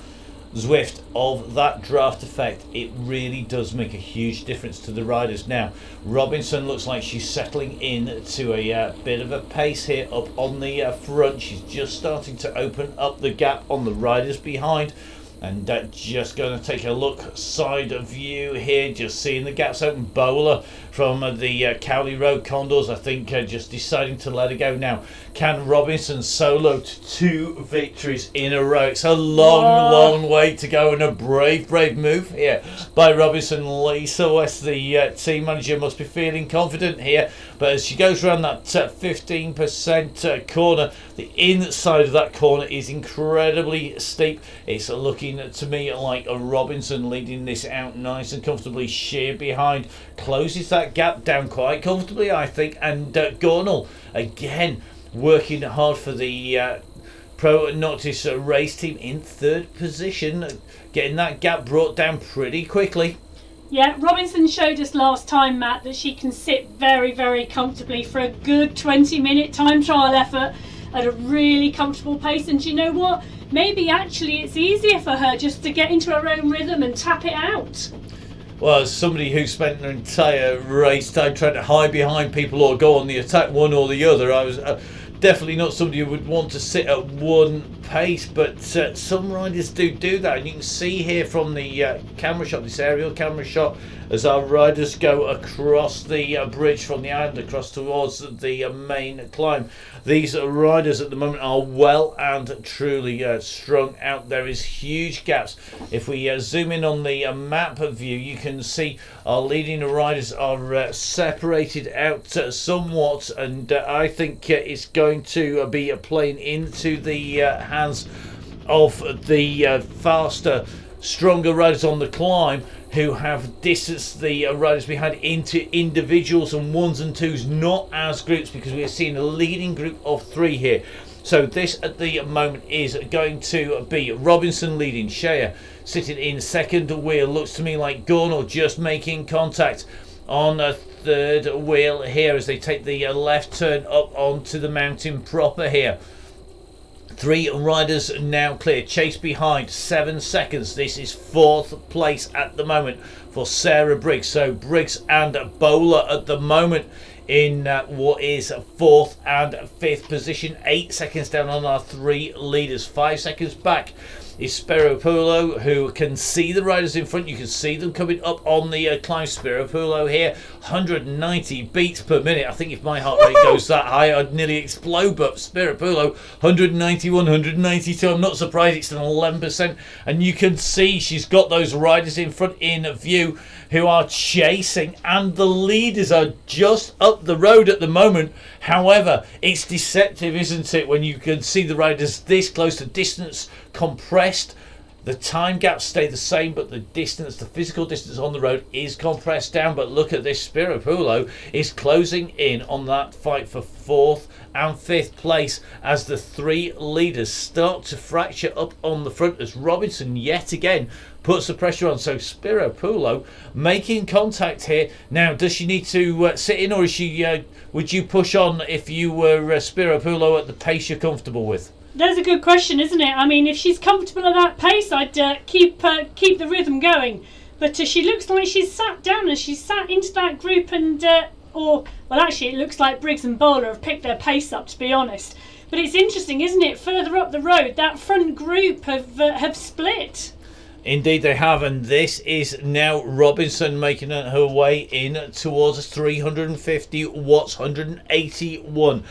Zwift of that draft effect, it really does make a huge difference to the riders. Now, Robinson looks like she's settling in to a bit of a pace here up on the front. She's just starting to open up the gap on the riders behind. And just going to take a look side view here, just seeing the gaps open. Bowler from the Cowley Road Condors, I think, just deciding to let it go. Now, can Robinson solo to 2 victories in a row? It's a long way to go, and a brave move here by Robinson. Lisa West, the team manager, must be feeling confident here. But as she goes around that 15% corner, the inside of that corner is incredibly steep. It's looking to me like a Robinson leading this out nice and comfortably. Sheer behind closes that gap down quite comfortably, I think. And Gornall again working hard for the Pro Noctis race team in 3rd position, getting that gap brought down pretty quickly. Yeah, Robinson showed us last time, Matt, that she can sit very comfortably for a good 20-minute time trial effort at a really comfortable pace. And do you know what? Maybe actually it's easier for her just to get into her own rhythm and tap it out. Well, as somebody who spent an entire race time trying to hide behind people or go on the attack one or the other, I was definitely not somebody who would want to sit at one pace, but some riders do that, and you can see here from the camera shot, this aerial camera shot, as our riders go across the bridge from the island across towards the main climb. These riders at the moment are well and truly strung out. There is huge gaps. If we zoom in on the map view, you can see our leading riders are separated out somewhat, and I think it's going to be playing into the hands of the faster, stronger riders on the climb, who have distanced the riders behind into individuals and 1s and 2s, not as groups, because we are seeing a leading group of 3 here. So this at the moment is going to be Robinson leading, Shea sitting in 2nd wheel. Looks to me like Gornall just making contact on a 3rd wheel here as they take the left turn up onto the mountain proper here. 3 riders now clear. Chase behind, 7 seconds. This is 4th place at the moment for Sarah Briggs. So Briggs and Bowler at the moment in what is 4th and 5th position. 8 seconds down on our 3 leaders. 5 seconds back is Spiropoulo, who can see the riders in front. You can see them coming up on the climb. Spiropoulo here, 190 beats per minute. I think if my heart rate goes that high, I'd nearly explode. But Spiropoulo, 191, 192. I'm not surprised it's an 11%. And you can see she's got those riders in front in view who are chasing, and the leaders are just up the road at the moment. However, it's deceptive, isn't it, when you can see the riders this close, to distance compressed. The time gaps stay the same, but the distance, the physical distance on the road is compressed down. But look at this, Spiropoulo is closing in on that fight for 4th and 5th place as the 3 leaders start to fracture up on the front, as Robinson yet again puts the pressure on. So Spiropoulo making contact here. Now, does she need to sit in, or is she? Would you push on if you were Spiropoulo at the pace you're comfortable with? That's a good question, isn't it? I mean, if she's comfortable at that pace, I'd keep the rhythm going. But she looks like she's sat down and she's sat into that group, and actually, it looks like Briggs and Bowler have picked their pace up, to be honest. But it's interesting, isn't it? Further up the road, that front group have split. Indeed they have, and this is now Robinson making her way in towards 350 watts, 181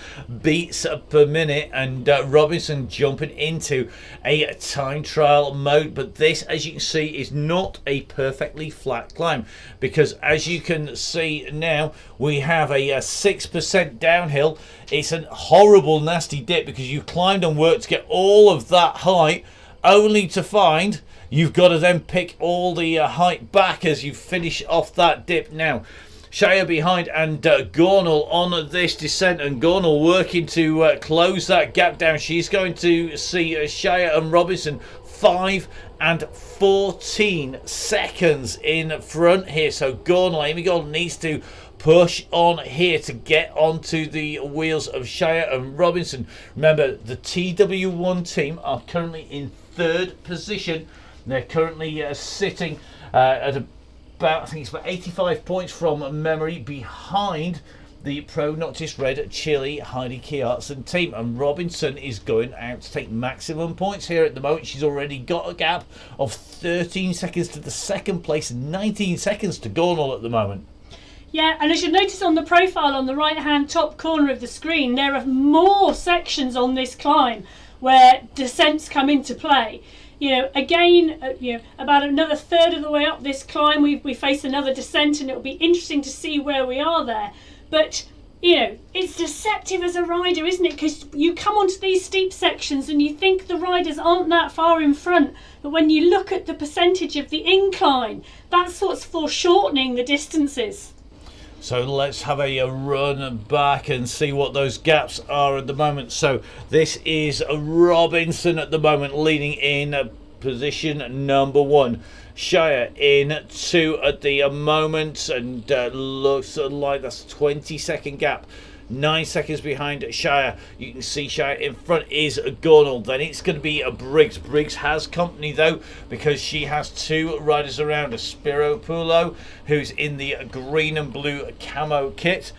beats per minute, and Robinson jumping into a time trial mode. But this, as you can see, is not a perfectly flat climb, because as you can see now, we have a 6% downhill. It's a horrible, nasty dip, because you climbed and worked to get all of that height, only to find you've got to then pick all the height back as you finish off that dip. Now, Shea behind, and Gornall on this descent, and Gornall working to close that gap down. She's going to see Shea and Robinson 5 and 14 seconds in front here. So Amy Gornall needs to push on here to get onto the wheels of Shea and Robinson. Remember, the TW1 team are currently in 3rd position. They're currently sitting at about, I think it's about 85 points from memory, behind the Pro Noctis Red Chili Heidi Kjartsen team. And Robinson is going out to take maximum points here at the moment. She's already got a gap of 13 seconds to the 2nd place, 19 seconds to Gornall at the moment. Yeah, and as you'll notice on the profile on the right-hand top corner of the screen, there are more sections on this climb where descents come into play. Again, about another 1/3 of the way up this climb, we face another descent, and it'll be interesting to see where we are there. But, it's deceptive as a rider, isn't it? Because you come onto these steep sections and you think the riders aren't that far in front. But when you look at the percentage of the incline, that's what's foreshortening the distances. So let's have a run back and see what those gaps are at the moment. So this is Robinson at the moment leading in position number 1. Shea in 2 at the moment, and looks like that's a 20-second gap. 9 seconds behind Shea. You can see Shea in front is Gornall. Then it's going to be a Briggs. Briggs has company though, because she has 2 riders around. A Spiro Pulo, who's in the green and blue camo kit,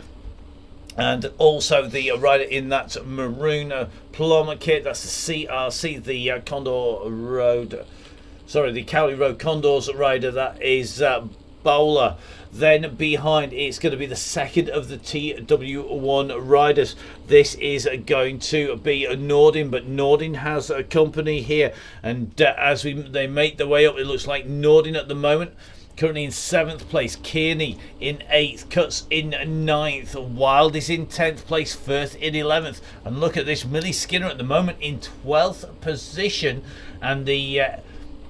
and also the rider in that maroon plum kit. That's the CRC, the Condor Road. Sorry, the Cowley Road Condors rider. That is Bowler. Then behind, it's going to be the 2nd of the TW1 riders. This is going to be Nordin, but Nordin has a company here, and as they make their way up, it looks like Nordin at the moment currently in 7th place, Kearney in 8th, Cuts in 9th, Wild is in 10th place, Firth in 11th, and look at this, Millie Skinner at the moment in 12th position, and the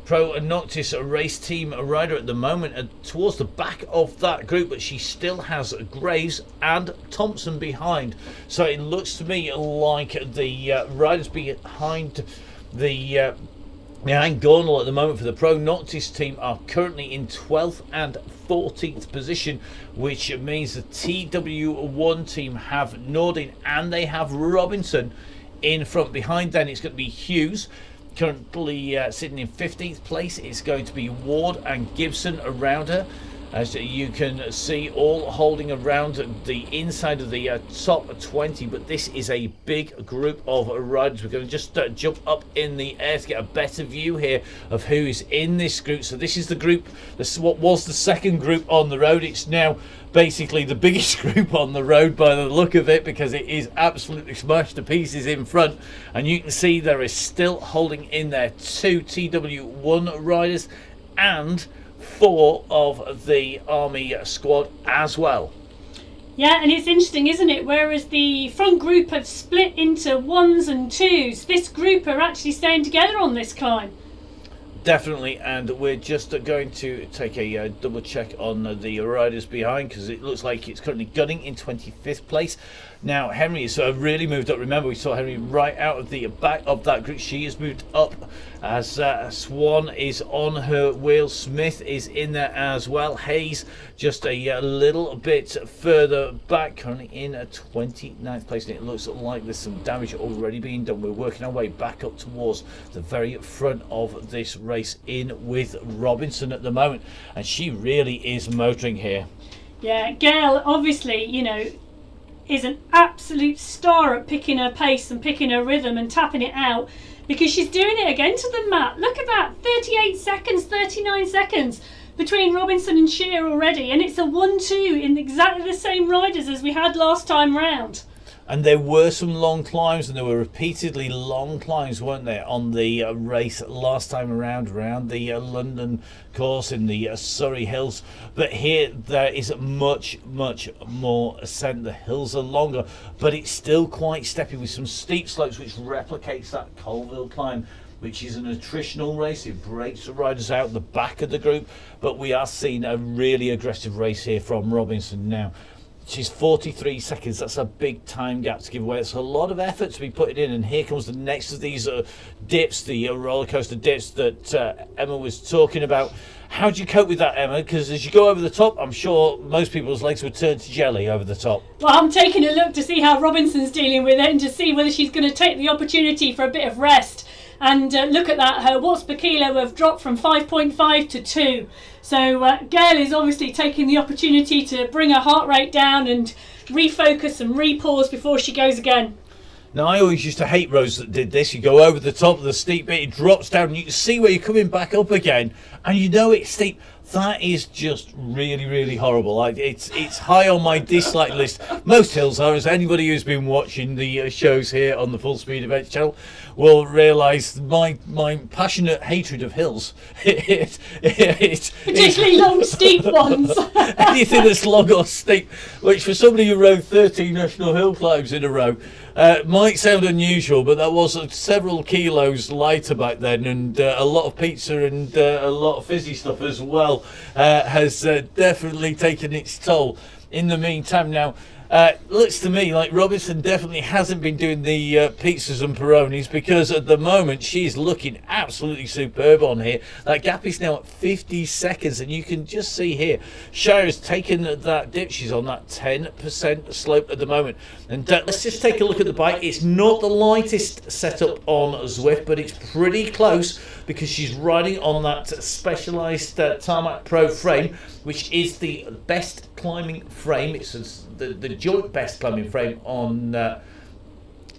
Pro Noctis race team rider at the moment towards the back of that group, but she still has Graves and Thompson behind. So it looks to me like the riders behind Gornall at the moment for the Pro Noctis team are currently in 12th and 14th position, which means the TW1 team have Nordin and they have Robinson in front. Behind then it's going to be Hughes, currently sitting in 15th place. It's going to be Ward and Gibson around her, as you can see, all holding around the inside of the top 20. But this is a big group of riders. We're going to just jump up in the air to get a better view here of who is in this group. So this is the group, this is what was the 2nd group on the road. It's now basically the biggest group on the road by the look of it, because it is absolutely smashed to pieces in front. And you can see there is still holding in there 2 TW1 riders and 4 of the Army squad as well. Yeah, and it's interesting, isn't it? Whereas the front group have split into 1s and 2s, this group are actually staying together on this climb. Definitely, and we're just going to take a double check on the riders behind, because it looks like it's currently gunning in 25th place. Now Henry has really moved up. Remember, we saw Henry right out of the back of that group. She has moved up as Swan is on her wheel. Smith is in there as well. Hayes just a little bit further back, currently in 29th place, and it looks like there's some damage already being done. We're working our way back up towards the very front of this race, in with Robinson at the moment, and she really is motoring here. Yeah, Gail, obviously, is an absolute star at picking her pace and picking her rhythm and tapping it out, because she's doing it again to the mat. Look at that, 38 seconds, 39 seconds between Robinson and Shear already, and it's a 1-2 in exactly the same riders as we had last time round. And there were some long climbs, and there were repeatedly long climbs, weren't there, on the race last time around the London course in the Surrey Hills. But here there is much more ascent. The hills are longer, but it's still quite steppy with some steep slopes, which replicates that Colville climb, which is an attritional race. It breaks the riders out the back of the group, but we are seeing a really aggressive race here from Robinson now. She's 43 seconds. That's a big time gap to give away. It's a lot of effort to be putting in, and here comes the next of these dips, the roller coaster dips that Emma was talking about. How do you cope with that, Emma? Because as you go over the top, I'm sure most people's legs would turn to jelly over the top. Well, I'm taking a look to see how Robinson's dealing with it and to see whether she's going to take the opportunity for a bit of rest. And look at that, her watts per kilo have dropped from 5.5 to 2. So Gail is obviously taking the opportunity to bring her heart rate down and refocus and repause before she goes again. Now, I always used to hate roads that did this. You go over the top of the steep bit, it drops down, and you can see where you're coming back up again, and you know it's steep. That is just really horrible. It's high on my dislike list. Most hills are, as anybody who's been watching the shows here on the Full Speed Events channel will realise my passionate hatred of hills. Particularly long, steep ones. Anything that's long or steep, which for somebody who rode 13 national hill climbs in a row, might sound unusual, but that was several kilos lighter back then, and a lot of pizza and a lot of fizzy stuff as well has definitely taken its toll. In the meantime now, looks to me like Robinson definitely hasn't been doing the pizzas and Peronis, because at the moment she's looking absolutely superb on here. That gap is now at 50 seconds, and you can just see here Shire's taken that dip. She's on that 10% slope at the moment, and let's just take a look at the bike. It's not the lightest setup on Zwift, but it's pretty close, because she's riding on that specialised Tarmac Pro frame, which is the best climbing frame. It's the joint best climbing frame on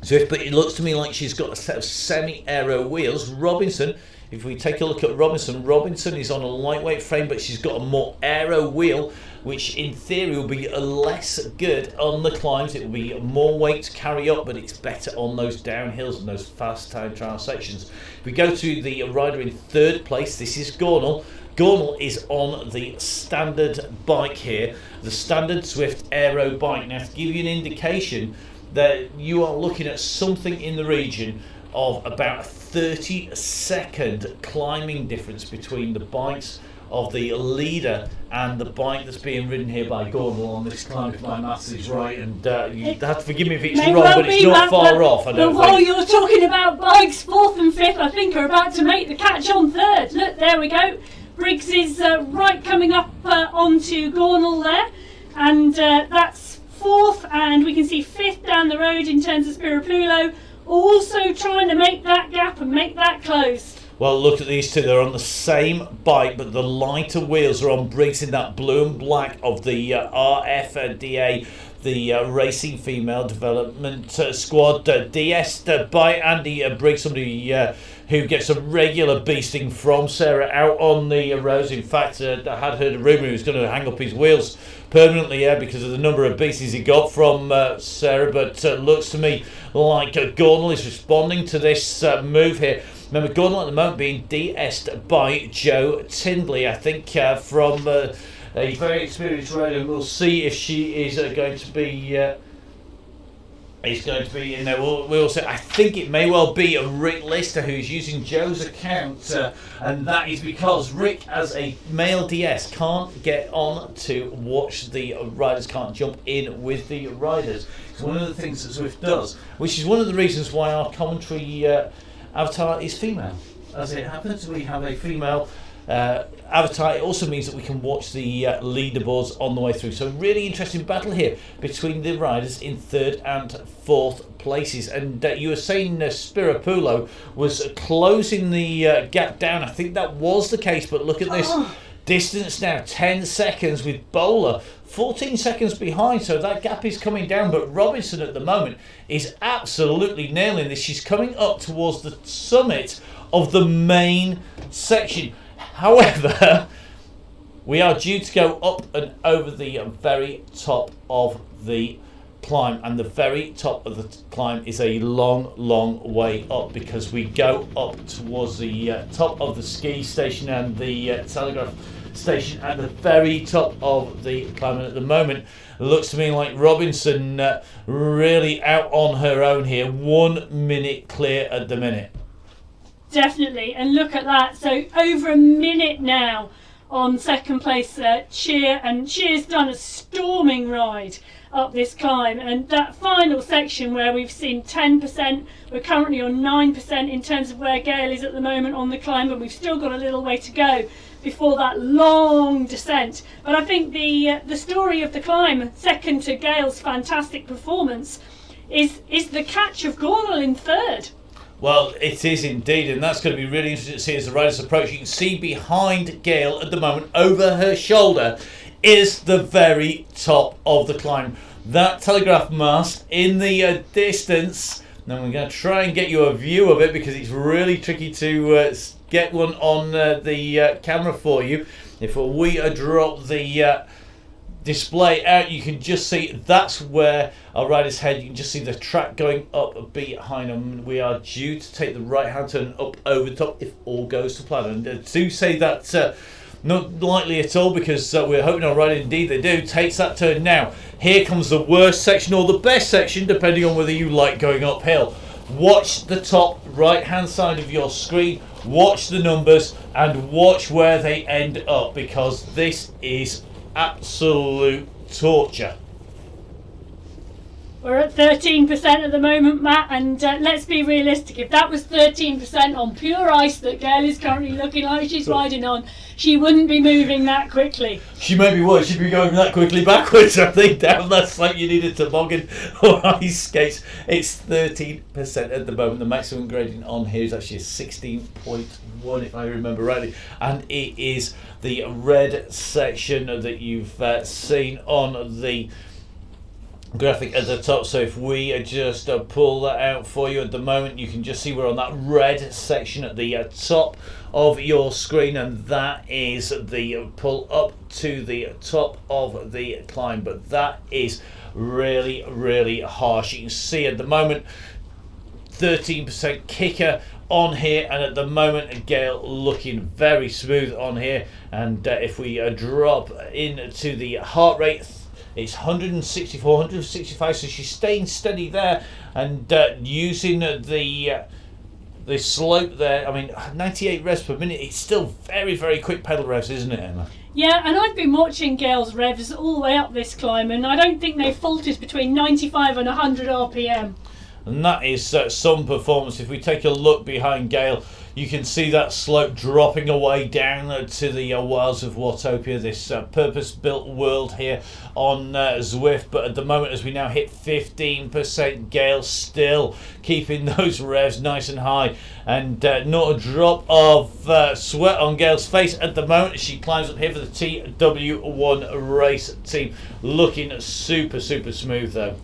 Zwift, but it looks to me like she's got a set of semi-aero wheels. Robinson, if we take a look at Robinson is on a lightweight frame, but she's got a more aero wheel, which in theory will be less good on the climbs. It will be more weight to carry up, but it's better on those downhills and those fast time trial sections. If we go to the rider in third place, this is Gornall. Gornall is on the standard bike here, the standard Zwift Aero bike. Now, to give you an indication that you are looking at something in the region of about a 30-second climbing difference between the bikes of the leader and the bike that's being ridden here by Gornall on this climb, if my maths is right, and you have to forgive me if it's wrong, but it's not far off. While you're talking about bikes, fourth and fifth, I think are about to make the catch on third. Look, there we go. Briggs is right coming up onto Gornall there, and that's fourth, and we can see fifth down the road in terms of Spirapulo, also trying to make that gap and make that close. Well, look at these two. They're on the same bike, but the lighter wheels are on Briggs in that blue and black of the RFDA, the Racing Female Development Squad DS by Andy Briggs, somebody who gets a regular beasting from Sarah out on the roads. In fact, I had heard a rumour he was going to hang up his wheels permanently, because of the number of beastings he got from Sarah, but looks to me like Gornall is responding to this move here. Remember, Gornall at the moment being DS'd by Joe Tindley, I think, from a very experienced rider, and we'll see if she is going to be in there. We'll see. I think it may well be a Rick Lister who's using Joe's account, and that is because Rick, as a male DS, can't get on to watch the riders, can't jump in with the riders. It's one of the things that Zwift does, which is one of the reasons why our commentary avatar is female. As it happens, we have a female avatar. It also means that we can watch the leaderboards on the way through. So really interesting battle here between the riders in third and fourth places. And you were saying Spirapulo was closing the gap down. I think that was the case, but look at this. Distance now 10 seconds with Bowler 14 seconds behind, so that gap is coming down. But Robinson at the moment is absolutely nailing this. She's coming up towards the summit of the main section. However, we are due to go up and over the very top of the climb, and the very top of the climb is a long way up, because we go up towards the top of the ski station and the telegraph station at the very top of the climb. And at the moment, it looks to me like Robinson really out on her own here. 1 minute clear at the minute. Definitely, and look at that. So over a minute now on second place, Cheer, and Cheer's done a storming ride up this climb. And that final section where we've seen 10%, we're currently on 9% in terms of where Gail is at the moment on the climb, but we've still got a little way to go before that long descent. But I think the story of the climb, second to Gail's fantastic performance, is the catch of Gornal in third. Well, it is indeed, and that's going to be really interesting to see as the riders approach. You can see behind Gail at the moment, over her shoulder, is the very top of the climb. That telegraph mast in the distance. Now we're going to try and get you a view of it, because it's really tricky to get one on the camera for you. If we drop the display out, you can just see that's where our riders head. You can just see the track going up behind them. We are due to take the right hand turn up over the top if all goes to plan, and do say that not likely at all, because we're hoping our rider, indeed they do, takes that turn now. Here comes the worst section, or the best section, depending on whether you like going uphill. Watch the top right hand side of your screen, watch the numbers, and watch where they end up, because this is absolute torture. We're at 13% at the moment, Matt, and let's be realistic. If that was 13% on pure ice that Gail is currently looking like she's riding on, she wouldn't be moving that quickly. She maybe would. She'd be going that quickly backwards, I think, down that slope. You need a toboggan or ice skates. It's 13% at the moment. The maximum gradient on here is actually 16.1, if I remember rightly, and it is the red section that you've seen on the graphic at the top. So if we just pull that out for you at the moment, you can just see we're on that red section at the top of your screen, and that is the pull up to the top of the climb. But that is really harsh. You can see at the moment 13% kicker on here, and at the moment Gail looking very smooth on here. And if we drop into the heart rate, it's 164, 165, so she's staying steady there, and using the slope there. I mean, 98 revs per minute, it's still very quick pedal revs, isn't it, Emma? Yeah, and I've been watching Gail's revs all the way up this climb, and I don't think they've faltered between 95 and 100 RPM. And that is some performance. If we take a look behind Gail, you can see that slope dropping away down to the wilds of Watopia, this purpose-built world here on Zwift. But at the moment, as we now hit 15%, Gail still keeping those revs nice and high, and not a drop of sweat on Gail's face at the moment as she climbs up here for the TW1 race team. Looking super smooth though.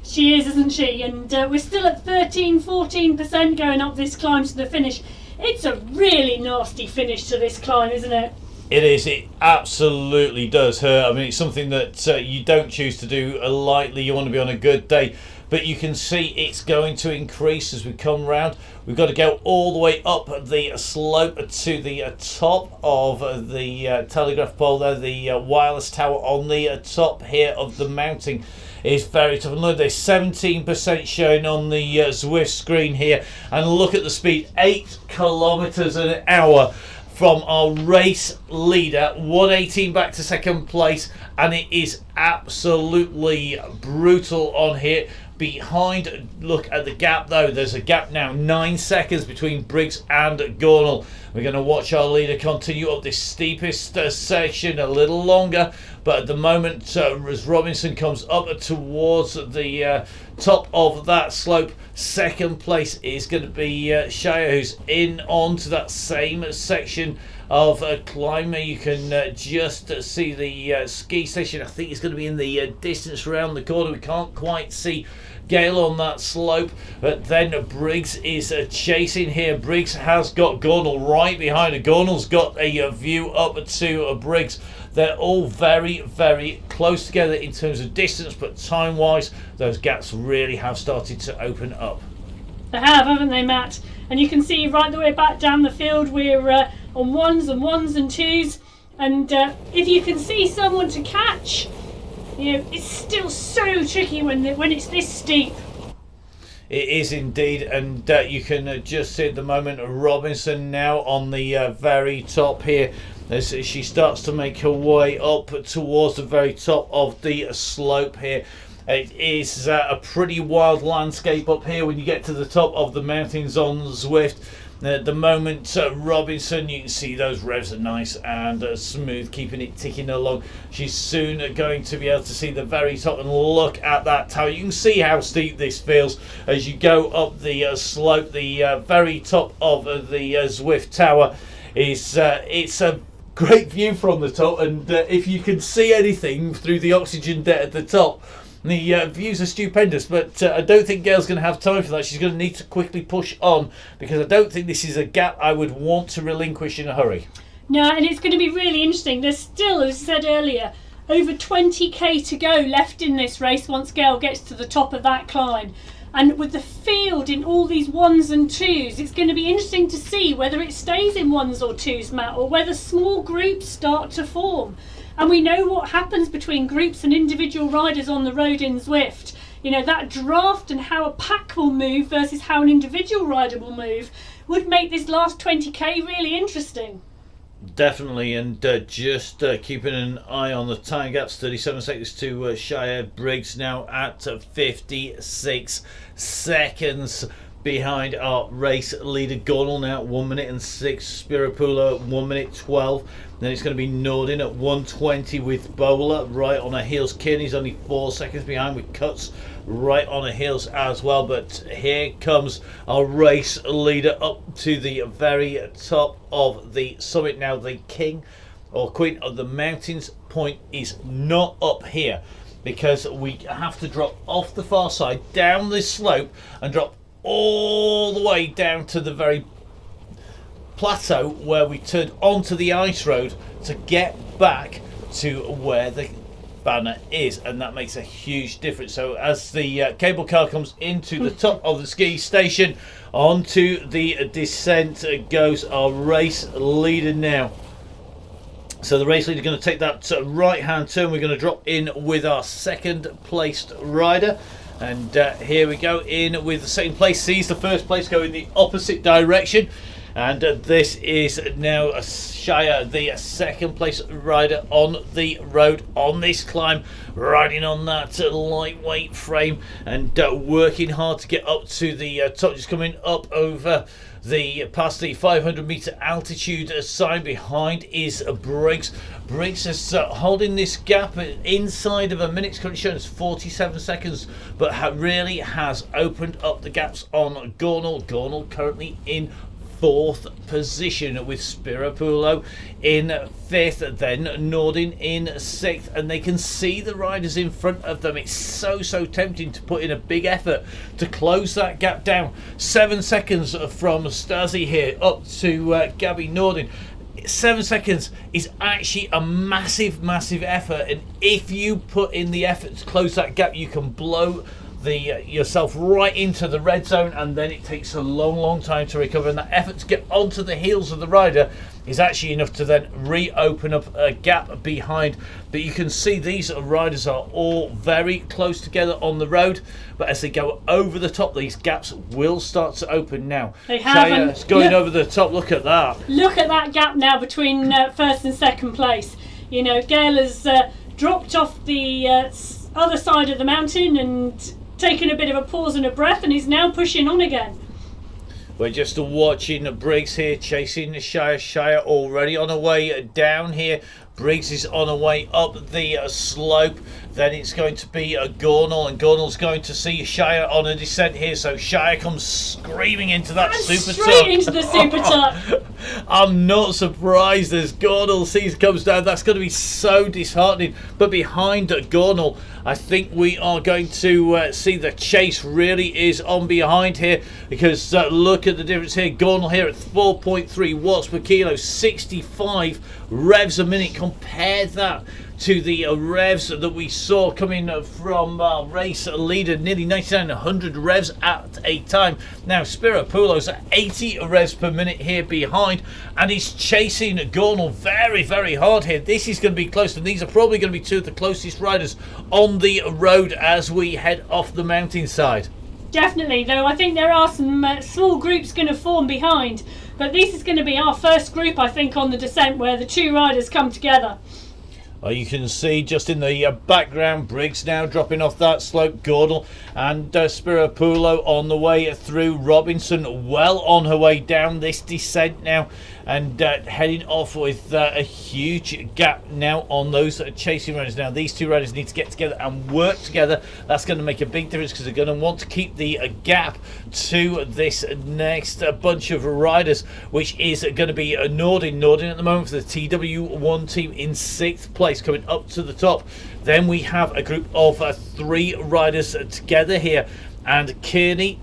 She is, isn't she? And we're still at 13-14% going up this climb to the finish. It's a really nasty finish to this climb, isn't it? It is. It absolutely does hurt. I mean, it's something that you don't choose to do lightly. You want to be on a good day, but you can see it's going to increase as we come round. We've got to go all the way up the slope to the top of the telegraph pole there, the wireless tower on the top here of the mounting. Is very tough. And look, there's 17% showing on the Zwift screen here, and look at the speed, 8 kilometers an hour from our race leader, 118 back to second place, and it is absolutely brutal on here. Behind, look at the gap though, there's a gap now, 9 seconds between Briggs and Gornal. We're going to watch our leader continue up this steepest section a little longer, But at the moment, as Robinson comes up towards the top of that slope, second place is going to be Shire, who's in onto that same section of climber. You can just see the ski station. I think it's going to be in the distance around the corner. We can't quite see Gale on that slope, but then Briggs is chasing here. Briggs has got Gornall right behind her. Gornall's got a view up to Briggs. They're all very, very close together in terms of distance, but time-wise, those gaps really have started to open up. They have, haven't they, Matt? And you can see right the way back down the field, we're on ones and twos, and if you can see someone to catch, you know, it's still so tricky when it's this steep. It is indeed, and you can just see at the moment Robinson now on the very top here as she starts to make her way up towards the very top of the slope here. It is a pretty wild landscape up here when you get to the top of the mountains on Zwift. At the moment, Robinson, you can see those revs are nice and smooth, keeping it ticking along. She's soon going to be able to see the very top and look at that tower. You can see how steep this feels as you go up the slope. The very top of the Zwift Tower is it's a great view from the top, and if you can see anything through the oxygen debt at the top, the views are stupendous, but I don't think Gail's going to have time for that. She's going to need to quickly push on, because I don't think this is a gap I would want to relinquish in a hurry. No, and it's going to be really interesting. There's still, as I said earlier, over 20k to go left in this race once Gail gets to the top of that climb. And with the field in all these ones and twos, it's going to be interesting to see whether it stays in ones or twos, Matt, or whether small groups start to form. And we know what happens between groups and individual riders on the road in Zwift. You know, that draft and how a pack will move versus how an individual rider will move would make this last 20k really interesting. Definitely, and just keeping an eye on the time gaps. 37 seconds to Shire. Briggs now at 56 seconds behind our race leader Gornall, now at 1 minute and 6. Spirapulo at 1 minute 12. Then it's going to be Nordin at 1:20 with Bowler right on her heels. Kearney's only 4 seconds behind with Cuts right on her heels as well. But here comes our race leader up to the very top of the summit. Now the king or queen of the mountains point is not up here, because we have to drop off the far side down this slope and drop all the way down to the very plateau where we turned onto the ice road to get back to where the banner is, and that makes a huge difference. So as the cable car comes into the top of the ski station, onto the descent goes our race leader now. So the race leader is going to take that right hand turn. We're going to drop in with our second placed rider. And here we go in with the second place. Sees the first place go in the opposite direction. And this is now Shire, the second place rider on the road on this climb, riding on that lightweight frame and working hard to get up to the top. Just coming up over the past the 500 meter altitude sign. Behind is Briggs. Briggs is holding this gap inside of a minute. It's currently showing us 47 seconds, but really has opened up the gaps on Gornall. Gornall currently in fourth position with Spirapulo in fifth, then Nordin in sixth, and they can see the riders in front of them. It's so tempting to put in a big effort to close that gap down. 7 seconds from Stasi here up to Gabby Nordin. 7 seconds is actually a massive effort, and if you put in the effort to close that gap, you can blow yourself right into the red zone, and then it takes a long time to recover, and that effort to get onto the heels of the rider is actually enough to then reopen up a gap behind. But you can see these riders are all very close together on the road, but as they go over the top, these gaps will start to open now. They have. It's going over the top. Look at that gap now between first and second place. You know, Gail has dropped off the other side of the mountain and taken a bit of a pause and a breath, and is now pushing on again. We're just watching Briggs here chasing Shire. Shire already on her way down here Briggs is on her way up the slope. Then it's going to be Gornal, and Gornal's going to see Shire on a descent here. So Shire comes screaming into that super straight tuck. into the super tuck. I'm not surprised as Gornal comes down. That's going to be so disheartening. But behind Gornal, I think we are going to see the chase really is on behind here, because look at the difference here. Gornal here at 4.3 watts per kilo, 65 revs a minute. Compare that to the revs that we saw coming from race leader, nearly 9,900 revs at a time. Now Spiropulo's at 80 revs per minute here behind, and he's chasing Gornal very, very hard here. This is going to be close, and these are probably going to be two of the closest riders on the road as we head off the mountainside. Definitely, though I think there are some small groups going to form behind, but this is going to be our first group, I think, on the descent where the two riders come together. You can see just in the background, Briggs now dropping off that slope, Gornal and Spiropulo on the way through. Robinson well on her way down this descent now, and heading off with a huge gap now on those chasing riders. Now these two riders need to get together and work together. That's going to make a big difference, because they're going to want to keep the gap to this next bunch of riders, which is going to be Nordin. Nordin at the moment for the TW1 team in 6th place, coming up to the top. Then we have a group of 3 riders together here, and Kearney,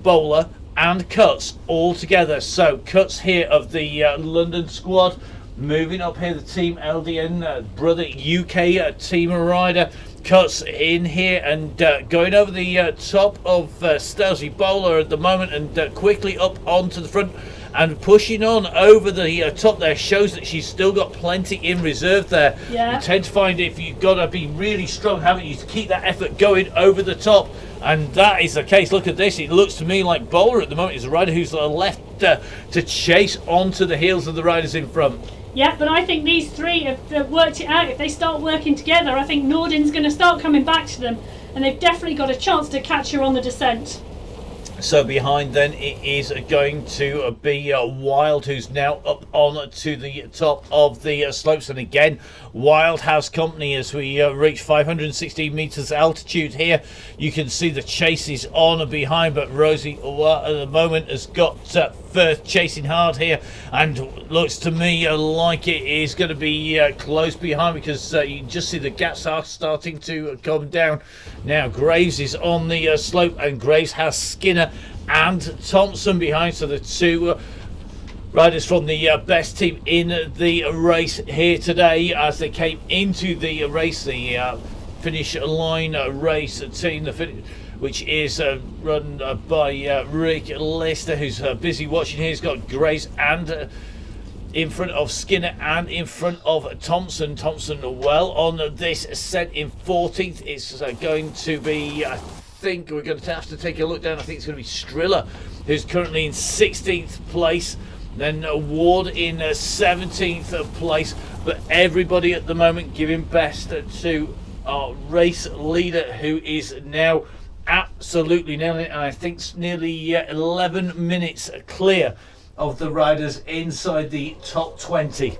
Bowler and Cuts all together. So Cuts here of the London squad, moving up here, the team LDN brother UK team rider. Cuts in here and going over the top of Stelsey Bowler at the moment, and quickly up onto the front and pushing on over the top there. Shows that she's still got plenty in reserve there. Yeah. You tend to find if you've got to be really strong, haven't you, to keep that effort going over the top, and that is the case. Look at this. It looks to me like Bowler at the moment is a rider who's left to chase onto the heels of the riders in front. Yeah, but I think these 3 have worked it out. If they start working together, I think Nordin's going to start coming back to them, and they've definitely got a chance to catch her on the descent. So behind then it is going to be Wild, who's now up on to the top of the slopes, and again Wild has company as we reach 516 meters altitude here. You can see the chase is on behind, but Rosie at the moment has got Firth chasing hard here, and looks to me like it is going to be close behind, because you just see the gaps are starting to come down. Now Graves is on the slope, and Graves has Skinner and Thompson behind, so the 2 riders from the best team in the race here today as they came into the race, the finish line race team, which is run by Rick Lister, who's busy watching here. He's got Grace and in front of Skinner and in front of Thompson. Thompson well on this set in 14th. It's going to be, I think we're going to have to take a look down. I think it's going to be Striller, who's currently in 16th place. Then Ward in 17th place. But everybody at the moment giving best to our race leader, who is now absolutely nailing it, and I think it's nearly 11 minutes clear of the riders inside the top 20.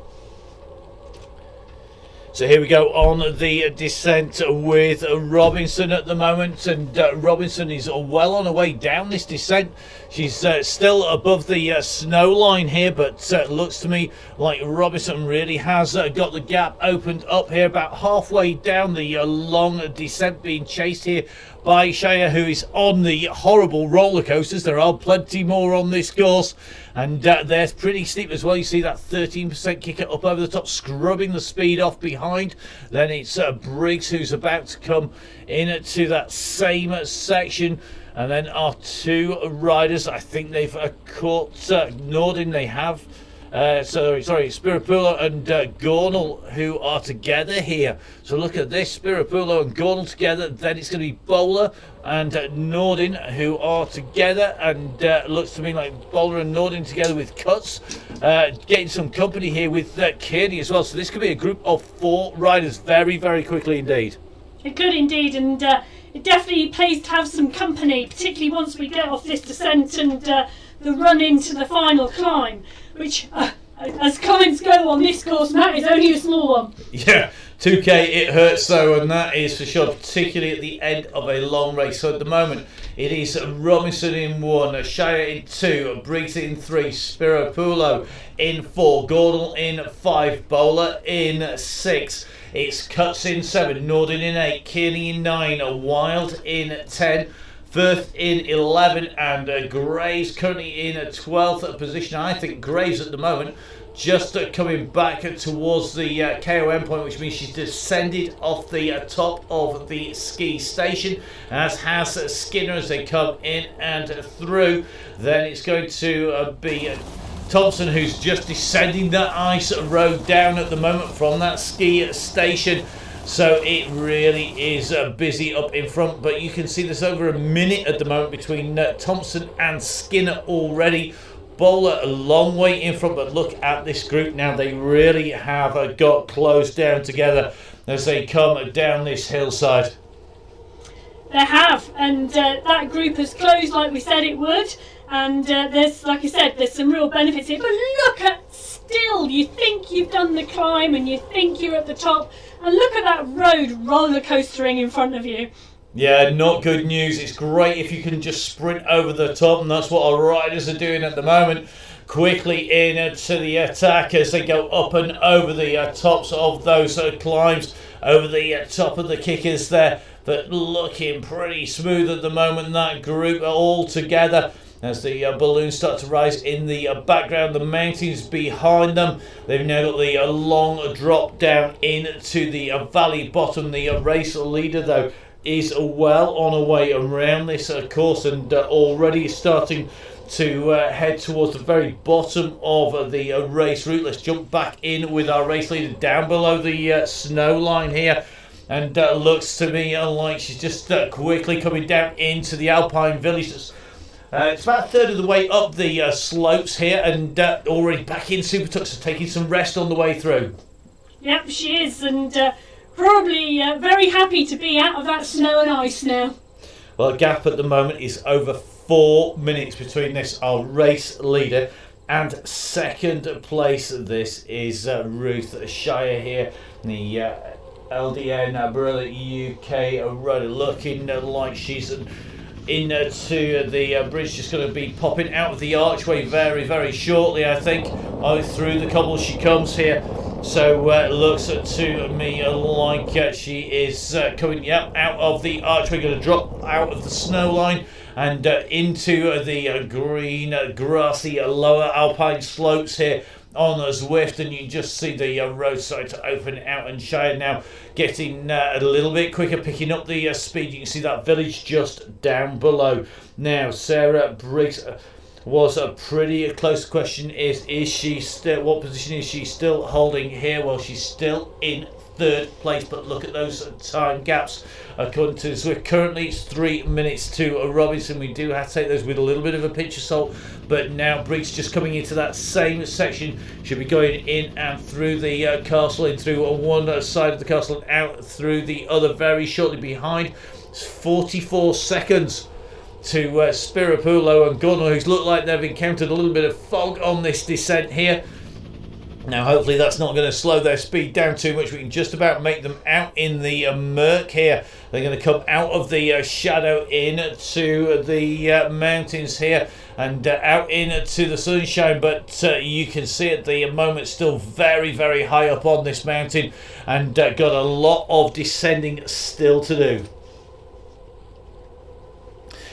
So here we go on the descent with Robinson at the moment, and Robinson is well on her way down this descent. She's still above the snow line here, but looks to me like Robinson really has got the gap opened up here, about halfway down the long descent, being chased here by Shire, who is on the horrible roller coasters. There are plenty more on this course, and they're pretty steep as well. You see that 13% kicker up over the top, scrubbing the speed off behind. Then it's Briggs who's about to come into that same section, and then our 2 riders, I think they've caught Nordin. They have sorry, Spiropulo and Gornal, who are together here. So look at this, Spiropulo and Gornal together. Then it's going to be Bowler and Nordin, who are together, and looks to me like Bowler and Nordin together with Cuts, getting some company here with Kearney as well. So this could be a group of 4 riders very, very quickly indeed. It could indeed, and it definitely pays to have some company, particularly once we get off this descent and the run into the final climb, which as climbs go on this course, Matt, is only a small one. Yeah, 2K, it hurts though, and that is for sure, particularly at the end of a long race. So at the moment, it is Robinson in 1, Shire in 2, Briggs in 3, Spiropulo in 4, Gordon in 5, Bowler in 6. It's Cuts in 7, Norden in 8, Kearney in 9, Wild in 10, Firth in 11, and Graves currently in a 12th position. I think Graves at the moment just coming back towards the KOM point, which means she's descended off the top of the ski station, as has Skinner as they come in and through. Then it's going to be Thompson, who's just descending that ice road down at the moment from that ski station. So it really is busy up in front, but you can see there's over a minute at the moment between Thompson and Skinner already. Bowler a long way in front, but look at this group now. They really have got closed down together as they come down this hillside. They have, and that group has closed like we said it would. And there's, like I said, there's some real benefits here. But look at, still, you think you've done the climb and you think you're at the top. And look at that road roller coastering in front of you. Yeah, not good news. It's great if you can just sprint over the top, and that's what our riders are doing at the moment. Quickly in to the attack as they go up and over the tops of those climbs, over the top of the kickers there. But looking pretty smooth at the moment, that group all together. As the balloons start to rise in the background, the mountains behind them. They've now got the long drop down into the valley bottom. The race leader, though, is well on her way around this course and already starting to head towards the very bottom of the race route. Let's jump back in with our race leader down below the snow line here. And looks to me like she's just quickly coming down into the Alpine village. It's about a third of the way up the slopes here, and already back in Supertux, so taking some rest on the way through. Yep, she is, and probably very happy to be out of that snow and ice now. Well, the gap at the moment is over 4 minutes between this, our race leader, and second place. This is Ruth Shire here, the LDN Barilla UK rider, looking like she's into the bridge, just going to be popping out of the archway very, very shortly, I think. Through the cobbles she comes here. So it looks to me like she is coming out of the archway, going to drop out of the snow line and into the green, grassy, lower alpine slopes here on Zwift, and you can just see the roadside to open out, and Shire now getting a little bit quicker, picking up the speed. You can see that village just down below. Now Sarah Briggs was a pretty close. Question is she still, what position is she still holding here? Well, she's still in third place, but look at those time gaps according to Zwift. Currently it's 3 minutes to Robinson. We do have to take those with a little bit of a pinch of salt, but now Briggs just coming into that same section. She'll be going in and through the castle, in through one side of the castle and out through the other very shortly behind. It's 44 seconds to Spiropulo and Gunnar, who's looked like they've encountered a little bit of fog on this descent here. Now hopefully that's not going to slow their speed down too much. We can just about make them out in the murk here. They're going to come out of the shadow into the mountains here and out into the sunshine, but you can see at the moment still very, very high up on this mountain and got a lot of descending still to do.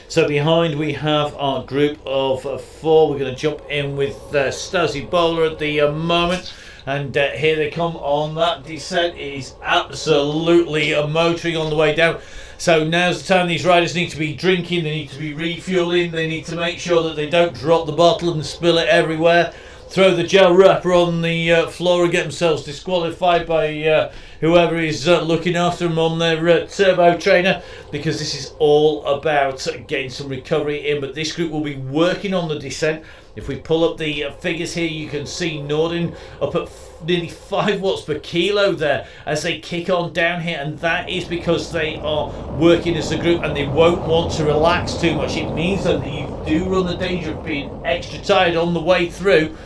So behind we have our group of 4. We're going to jump in with Stasi Bowler at the moment. And here they come on that descent. It is absolutely motoring on the way down. So now's the time these riders need to be drinking. They need to be refueling. They need to make sure that they don't drop the bottle and spill it everywhere. Throw the gel wrapper on the floor and get themselves disqualified by whoever is looking after them on their turbo trainer, because this is all about getting some recovery in. But this group will be working on the descent. If we pull up the figures here, you can see Norden up at nearly 5 watts per kilo there as they kick on down here, and that is because they are working as a group and they won't want to relax too much. It means that you do run the danger of being extra tired on the way through.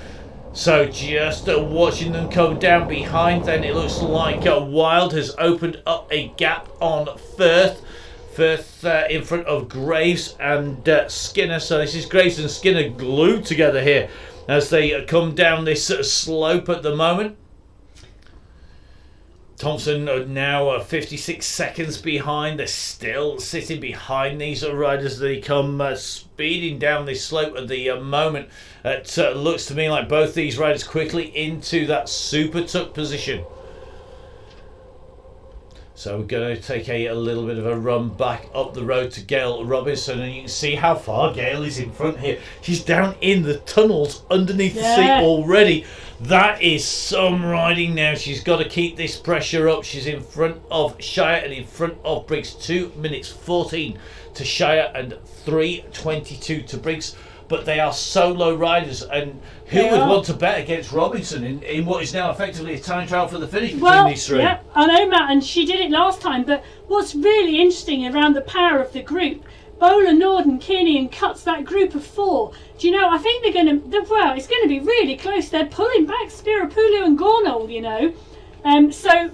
So just watching them come down behind, then it looks like Wild has opened up a gap on Firth. Firth in front of Graves and Skinner. So this is Graves and Skinner glued together here as they come down this slope at the moment. Thompson now 56 seconds behind. They're still sitting behind these riders. They come speeding down this slope at the moment. It looks to me like both these riders quickly into that super tuck position. So we're going to take a little bit of a run back up the road to Gail Robinson, and you can see how far Gail is in front here. She's down in the tunnels underneath the seat already. That is some riding now. She's got to keep this pressure up. She's in front of Shire and in front of Briggs. 2 minutes 14 to Shire and 3:22 to Briggs. But they are solo riders, and who would want to bet against Robinson in what is now effectively a time trial for the finish between these three? Yeah, I know, Matt, and she did it last time, but what's really interesting around the power of the group, Bowler, Norden, Kearney and Cutts, that group of four, do you know, I think they're going to, well, it's going to be really close. They're pulling back Spiropoulou and Gornall, you know. So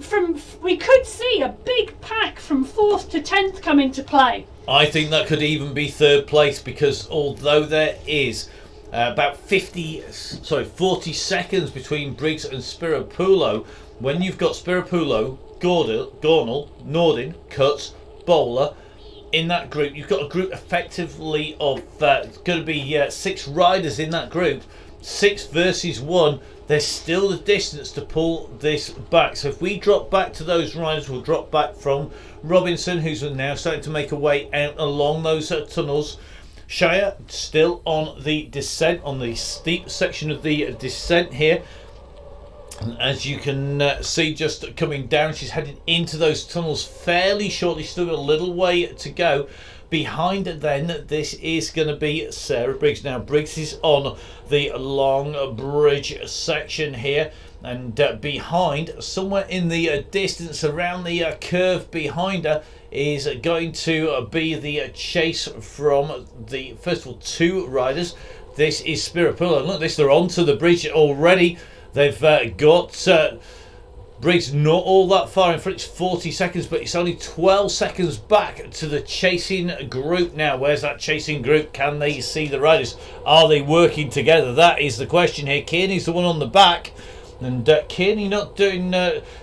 we could see a big pack from 4th to 10th come into play. I think that could even be 3rd place, because although there is about 40 seconds between Briggs and Spiropoulou, when you've got Spiropoulou, Gornall, Norden, Cutts, Bowler in that group, you've got a group effectively of going to be 6 riders in that group. 6 versus 1. There's still the distance to pull this back. So if we drop back to those riders, we'll drop back from Robinson, who's now starting to make a way out along those tunnels. Shire still on the descent, on the steep section of the descent here. And as you can see, just coming down, she's heading into those tunnels fairly shortly. Still got a little way to go. Behind then, this is going to be Sarah Briggs. Now, Briggs is on the long bridge section here, and behind, somewhere in the distance around the curve behind her, is going to be the chase from the, first of all, 2 riders. This is Spiropoulou. Look, they're onto the bridge already. They've got Briggs not all that far in front. It's 40 seconds, but it's only 12 seconds back to the chasing group now. Where's that chasing group? Can they see the riders? Are they working together? That is the question here. Kearney's the one on the back, and Kearney not doing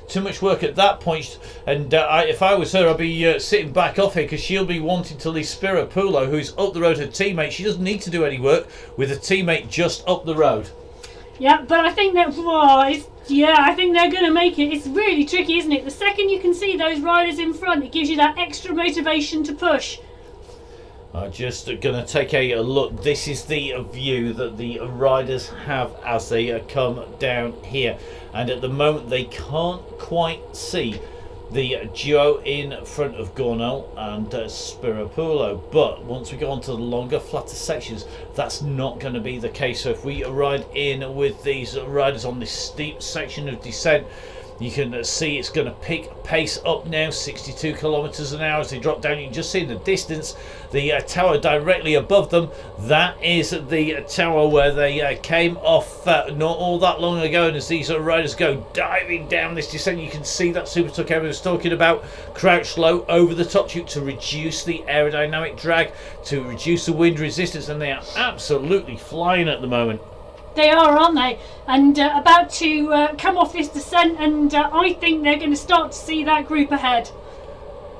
too much work at that point. And if I was her, I'd be sitting back off here, because she'll be wanting to leave Spiropoulou, who's up the road, her teammate. She doesn't need to do any work with a teammate just up the road. Yeah, but I think that, I think they're going to make it. It's really tricky, isn't it? The second you can see those riders in front, it gives you that extra motivation to push. I'm just going to take a look. This is the view that the riders have as they come down here. And at the moment, they can't quite see the duo in front of Gornall and Spiropoulou, but once we go on to the longer, flatter sections, that's not going to be the case. So if we ride in with these riders on this steep section of descent, you can see it's going to pick pace up now, 62 kilometers an hour as they drop down. You can just see in the distance the tower directly above them. That is the tower where they came off not all that long ago. And as these riders go diving down this descent, you can see that super tuck I was talking about, crouched low over the top chute to reduce the aerodynamic drag, to reduce the wind resistance, and they are absolutely flying at the moment. They are, aren't they? And about to come off this descent, and I think they're going to start to see that group ahead.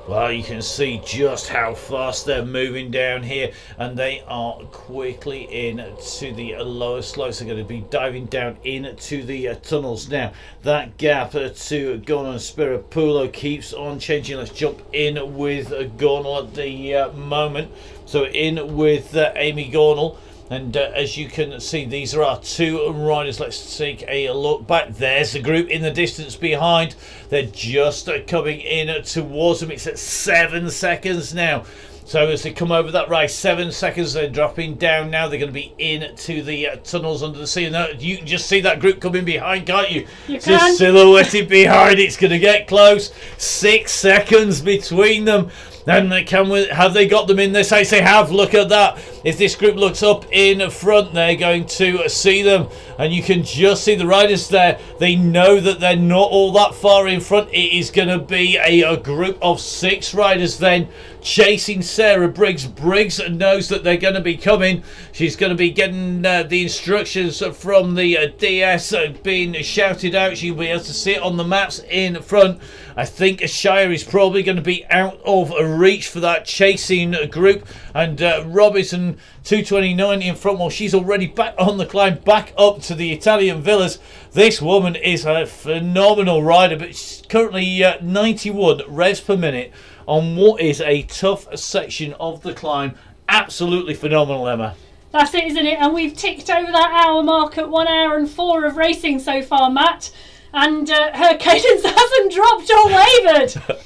Well, you can see just how fast they're moving down here, and they are quickly into the lower slopes. They're going to be diving down into the tunnels now. That gap to Gornall and Spiropoulou keeps on changing. Let's jump in with Gornall at the moment. So in with Amy Gornall. And as you can see, these are our 2 riders. Let's take a look back. There's the group in the distance behind. They're just coming in towards them. It's at 7 seconds now. So as they come over that rise, 7 seconds, they're dropping down now. They're going to be into the tunnels under the sea. And you can just see that group coming behind, can't you? You can. Just silhouetted behind. It's going to get close. 6 seconds between them. And have they got them in this? I say have. Look at that. If this group looks up in front, they're going to see them. And you can just see the riders there. They know that they're not all that far in front. It is going to be a group of 6 riders then chasing Sarah Briggs. Briggs knows that they're going to be coming. She's going to be getting the instructions from the DS being shouted out. She'll be able to see it on the maps in front. I think Shire is probably going to be out of reach for that chasing group. And Robinson 229 in front. Well, she's already back on the climb, back up to the Italian villas. This woman is a phenomenal rider, but she's currently 91 revs per minute on what is a tough section of the climb. Absolutely phenomenal, Emma. That's it, isn't it? And we've ticked over that hour mark at 1 hour and 4 of racing so far, Matt. And her cadence hasn't dropped or wavered.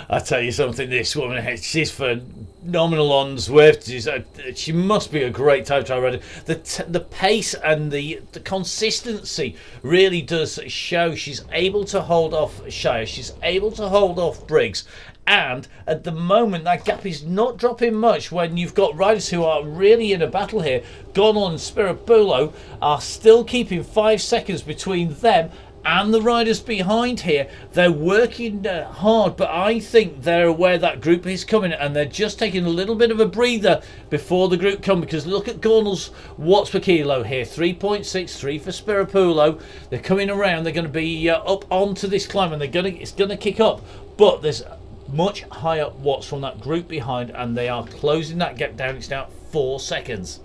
I tell you something, this woman, she's phenomenal on Zwift. She must be a great time trial rider. The pace and the consistency really does show. She's able to hold off Shire. She's able to hold off Briggs. And at the moment, that gap is not dropping much when you've got riders who are really in a battle here. Gonal and Spirapulo are still keeping 5 seconds between them and the riders behind here. They're working hard, but I think they're aware that group is coming and they're just taking a little bit of a breather before the group come, because look at Gonal's watts per kilo here, 3.63 for Spirapulo. They're coming around, they're going to be up onto this climb and it's going to kick up, but there's much higher watts from that group behind and they are closing that gap down. It's now 4 seconds.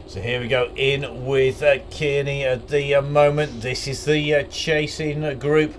So here we go in with Kearney at the moment. This is the chasing group.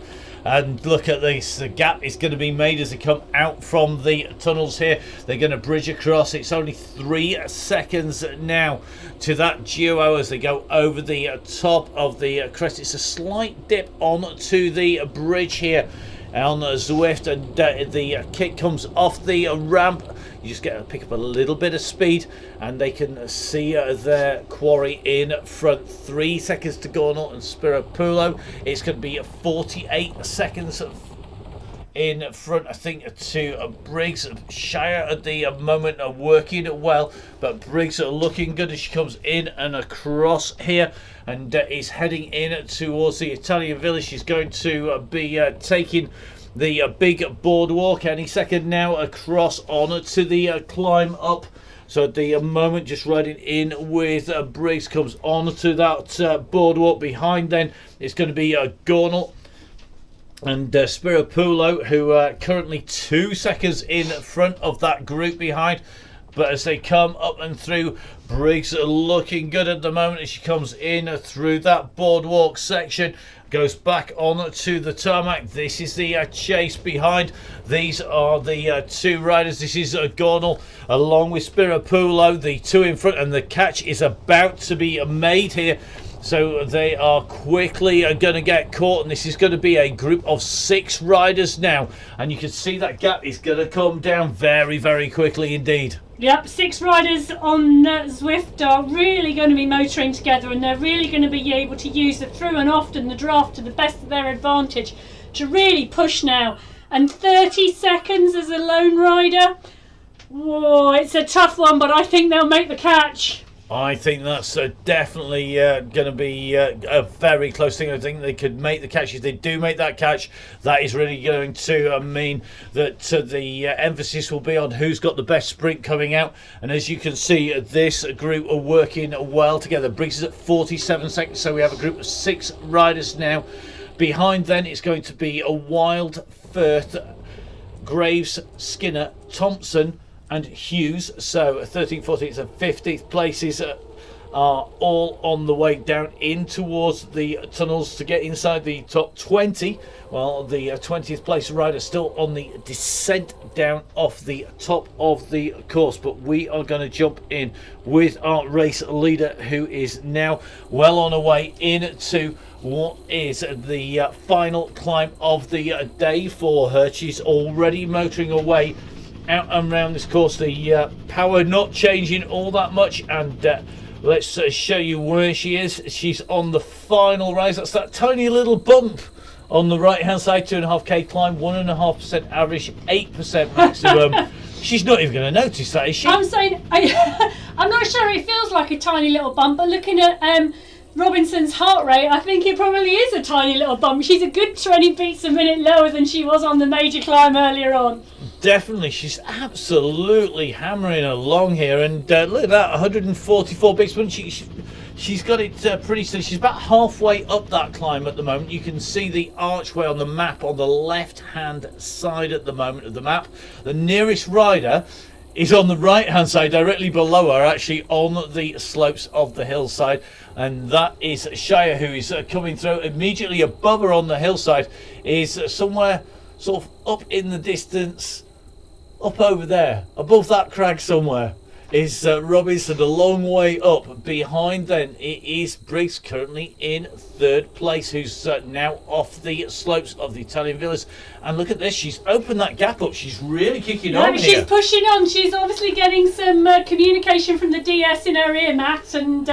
And look at this. The gap is going to be made as they come out from the tunnels here. They're going to bridge across. It's only 3 seconds now to that duo as they go over the top of the crest. It's a slight dip onto the bridge here on Zwift, and the kick comes off the ramp. You just get to pick up a little bit of speed and they can see their quarry in front. 3 seconds to Gonal and Spirapulo. It's going to be 48 seconds in front, I think, to Briggs. Shire at the moment are working well, but Briggs are looking good as she comes in and across here and is heading in towards the Italian village. She's going to be taking the big boardwalk any second now across on to the climb up. So at the moment, just riding in with Briggs, comes on to that boardwalk. Behind then it's going to be Gonal and Spirapulo, who are currently 2 seconds in front of that group behind. But as they come up and through, Briggs are looking good at the moment as she comes in through that boardwalk section, goes back on to the tarmac. This is the chase behind. These are the 2 riders. This is Gonal along with Spirapulo, the 2 in front, and the catch is about to be made here. So they are quickly going to get caught, and this is going to be a group of 6 riders now, and you can see that gap is going to come down very, very quickly indeed. Yep, 6 riders on Zwift are really going to be motoring together, and they're really going to be able to use the through and off and the draft to the best of their advantage to really push now. And 30 seconds as a lone rider. Whoa, it's a tough one, but I think they'll make the catch. I think that's definitely going to be a very close thing. I think they could make the catch. If they do make that catch, that is really going to mean that the emphasis will be on who's got the best sprint coming out. And as you can see, this group are working well together. Briggs is at 47 seconds, so we have a group of 6 riders now. Behind then, it's going to be a Wild, Firth, Graves, Skinner, Thompson and Hughes. So 13th, 14th and 15th places are all on the way down in towards the tunnels to get inside the top 20, while the 20th place rider still on the descent down off the top of the course. But we are going to jump in with our race leader, who is now well on her way into what is the final climb of the day for her. She's already motoring away out and around this course. The power not changing all that much, and let's show you where she is. She's on the final rise. That's that tiny little bump On the right-hand side, 2.5k climb, 1.5% average, 8% maximum. She's not even going to notice that, is she? I'm saying, I'm not sure it feels like a tiny little bump, but looking at Robinson's heart rate, I think it probably is a tiny little bump. She's a good 20 beats a minute lower than she was on the major climb earlier on. Definitely, she's absolutely hammering along here, and look at that, 144 beats. She's got it pretty soon. She's about halfway up that climb at the moment. You can see the archway on the map on the left-hand side at the moment of the map. The nearest rider is on the right-hand side, directly below her, actually on the slopes of the hillside. And that is Shire, who is coming through. Immediately above her on the hillside is somewhere sort of up in the distance, up over there, above that crag somewhere, is Robinson. A long way up. Behind then it is Briggs, currently in third place, who's now off the slopes of the Italian villas. And look at this, she's opened that gap up. She's really kicking on she's here. Pushing on. She's obviously getting some communication from the DS in her ear, Matt, and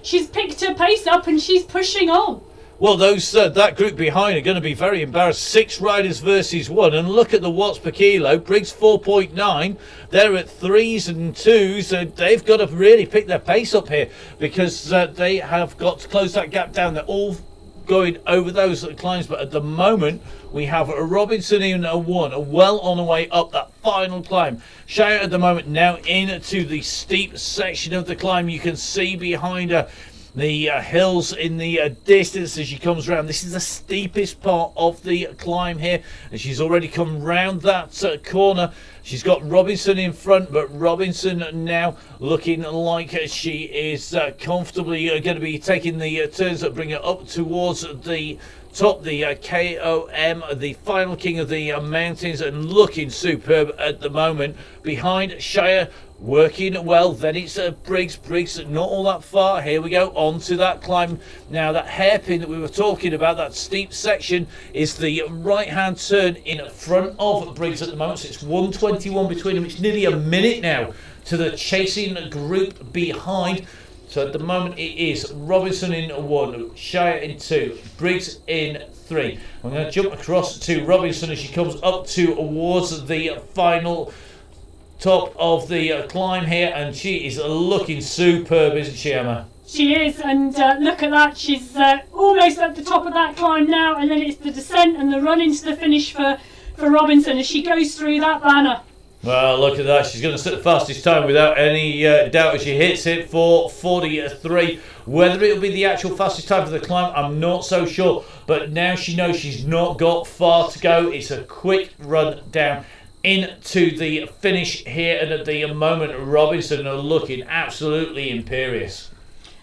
she's picked her pace up and she's pushing on. Well, those that group behind are going to be very embarrassed. 6 riders versus 1, and look at the watts per kilo. Briggs 4.9. They're at 3s and 2s, and they've got to really pick their pace up here, because they have got to close that gap down. They're all going over those climbs, but at the moment we have Robinson in a 1, well on the way up that final climb. Shire at the moment now into the steep section of the climb. You can see behind her the hills in the distance as she comes round. This is the steepest part of the climb here, and she's already come round that corner. She's got Robinson in front, but Robinson now looking like she is comfortably going to be taking the turns that bring her up towards the top, the KOM, the final king of the mountains, and looking superb at the moment. Behind Shire, working well. Then it's Briggs, not all that far. Here we go, on to that climb. Now that hairpin that we were talking about, that steep section, is the right hand turn in front of Briggs at the moment. So it's 1:21 between them. It's nearly a minute now to the chasing group behind. So at the moment it is Robinson in 1, Shire in 2, Briggs in 3. I'm going to jump across to Robinson as she comes up towards the final top of the climb here, and she is looking superb, isn't she, Emma? She is, and look at that. She's almost at the top of that climb now, and then it's the descent and the run into the finish for Robinson as she goes through that banner. Well, look at that. She's going to set the fastest time without any doubt as she hits it for 43. Whether it'll be the actual fastest time for the climb, I'm not so sure. But now she knows she's not got far to go. It's a quick run down into the finish here. And at the moment, Robinson are looking absolutely imperious.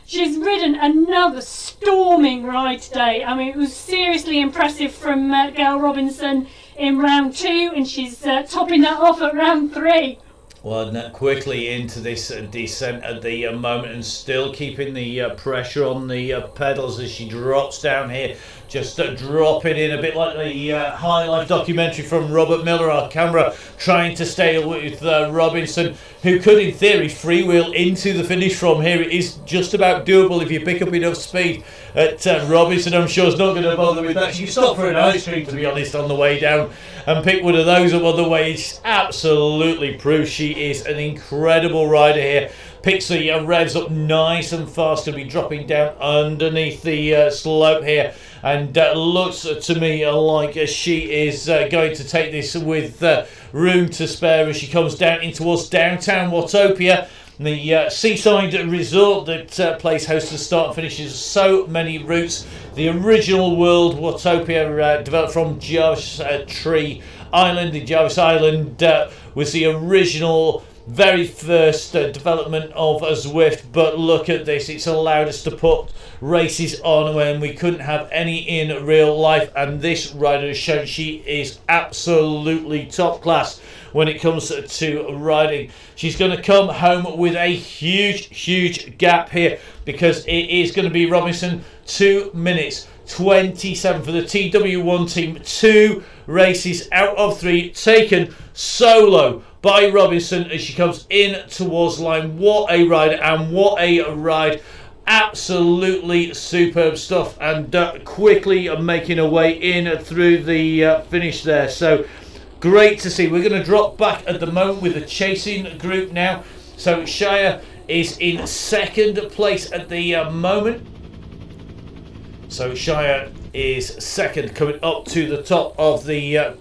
She's ridden another storming ride today. I mean, it was seriously impressive from Gail Robinson in round 2, and she's topping that off at round 3. Well, quickly into this descent at the moment, and still keeping the pressure on the pedals as she drops down here. Just dropping in a bit like the High Life documentary from Robert Miller, our camera, trying to stay with Robinson, who could in theory freewheel into the finish from here. It is just about doable if you pick up enough speed. Robinson, I'm sure, is not going to bother with that. She can stop for an ice cream, to be honest, on the way down and pick one of those up on the way. It's absolutely proof she is an incredible rider here. Picks the revs up nice and fast, to be dropping down underneath the slope here, and looks to me like she is going to take this with room to spare as she comes down in towards downtown Watopia, the seaside resort that plays host to start and finishes so many routes. The original world Watopia, developed from Jarvis Tree Island. The Jarvis Island was the original very first development of a Zwift, but look at this, it's allowed us to put races on when we couldn't have any in real life, and this rider has shown she is absolutely top class when it comes to riding. She's going to come home with a huge gap here, because it is going to be Robinson 2 minutes 27 for the TW1 team. 2 races out of 3 taken solo by Robinson as she comes in towards line. What a rider, and what a ride. Absolutely superb stuff, and quickly making her way in through the finish there. So great to see. We're going to drop back at the moment with the chasing group now. So Shire is in second place at the moment. So Shire is second, coming up to the top of the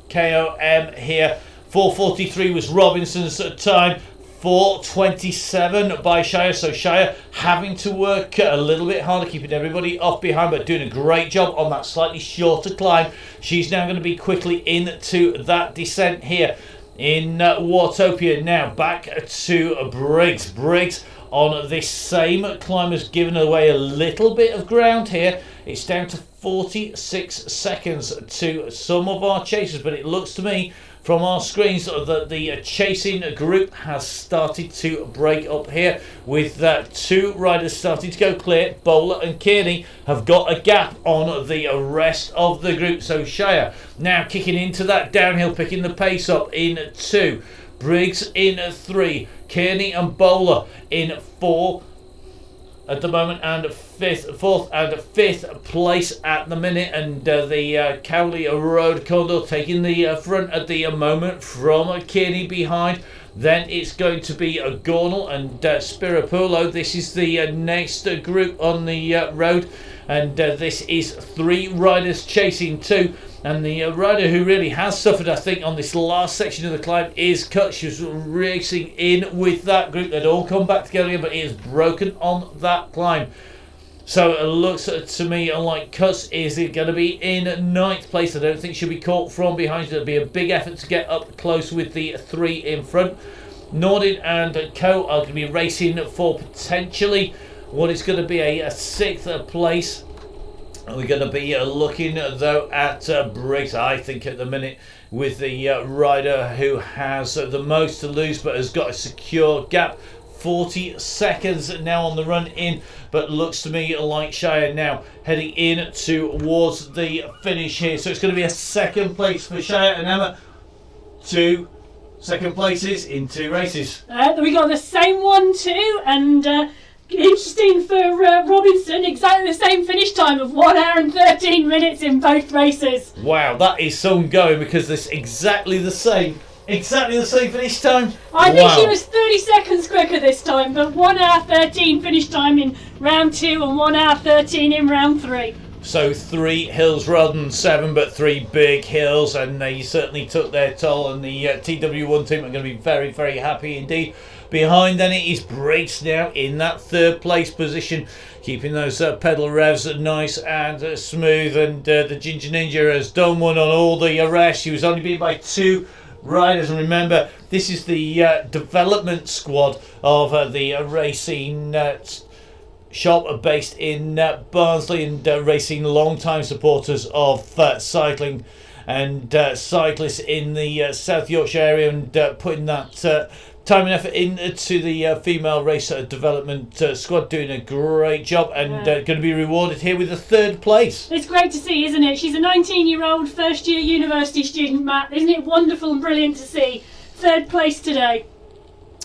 KOM here. 4:43 was Robinson's time. 4:27 by Shire. So Shire having to work a little bit harder, keeping everybody off behind, but doing a great job on that slightly shorter climb. She's now going to be quickly into that descent here in Watopia. Now back to Briggs. Briggs on this same climb has given away a little bit of ground here. It's down to 46 seconds to some of our chasers, but it looks to me from our screens that the chasing group has started to break up here, with two riders starting to go clear. Bowler and Kearney have got a gap on the rest of the group. So Shire now kicking into that downhill, picking the pace up in 2. Briggs in 3. Kearney and Bowler in 4 at the moment, and 4th and 5th place at the minute, and the Cowley Road Condor taking the front at the moment from Kearney behind. Then it's going to be Gornal and Spirapulo. This is the next group on the road, and this is 3 riders chasing 2. And the rider who really has suffered, I think, on this last section of the climb is Cut. She was racing in with that group. They'd all come back together again, but it is broken on that climb. So it looks to me like Cuts is going to be in 9th place. I don't think she'll be caught from behind. It'll be a big effort to get up close with the 3 in front. Nordin and Co are going to be racing for potentially what is going to be a 6th place. We're going to be looking, though, at Briggs, I think, at the minute, with the rider who has the most to lose but has got a secure gap. 40 seconds now on the run in, but looks to me like Shire now heading in towards the finish here. So it's going to be a 2nd place for Shire and Emma. 2 second places in 2 races. We got the same one too, and interesting for Robinson, exactly the same finish time of 1 hour and 13 minutes in both races. Wow, that is some going, because it's exactly the same finish time. I think she was 30 seconds quicker this time, but 1 hour 13 finish time in round 2 and 1 hour 13 in round 3. So 3 hills rather than 7, but 3 big hills, and they certainly took their toll, and the TW1 team are going to be very, very happy indeed. Behind then it is Briggs now in that 3rd place position, keeping those pedal revs nice and smooth, and the Ginger Ninja has done one on all the rest. She was only beaten by 2 riders, and remember, this is the development squad of the racing shop based in Barnsley, and racing long-time supporters of cycling and cyclists in the South Yorkshire area, and putting that time and effort into the female race development squad, doing a great job, and going to be rewarded here with a 3rd place. It's great to see, isn't it? She's a 19-year-old first-year university student, Matt. Isn't it wonderful and brilliant to see? 3rd place today.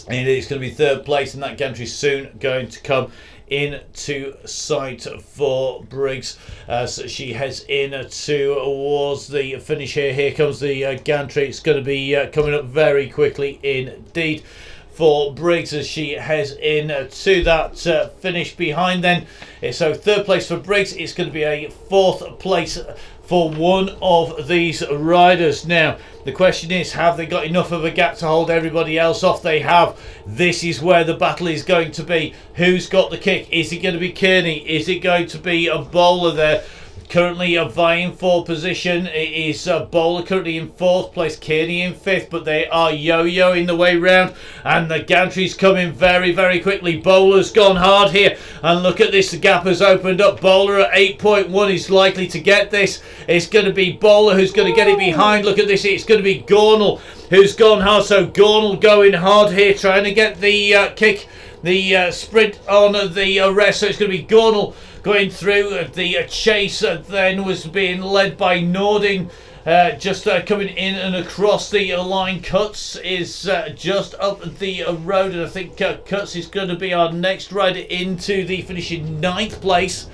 And it's going to be 3rd place, and that gantry soon going to come into sight for Briggs as she heads in towards the finish here. Here comes the gantry. It's going to be coming up very quickly indeed for Briggs as she heads in to that finish behind then. So 3rd place for Briggs. It's going to be a 4th place for one of these riders. Now the question is, have they got enough of a gap to hold everybody else off? They have. This is where the battle is going to be. Who's got the kick? Is it going to be Kearney? Is it going to be a Bowler there? Currently vying for position. It is Bowler currently in 4th place, Kearney in 5th, but they are yo-yoing the way round, and the gantry's coming very, very quickly. Bowler's gone hard here, and look at this, the gap has opened up. Bowler at 8.1 is likely to get this. It's going to be Bowler who's going to get it behind. Look at this, it's going to be Gornal who's gone hard. So Gornal going hard here, trying to get the kick, the sprint on the rest. So it's going to be Gornal going through. The chase then was being led by Nordin Just coming in and across the line. Cuts is just up the road, and I think Cuts is going to be our next rider into the finish in 9th place.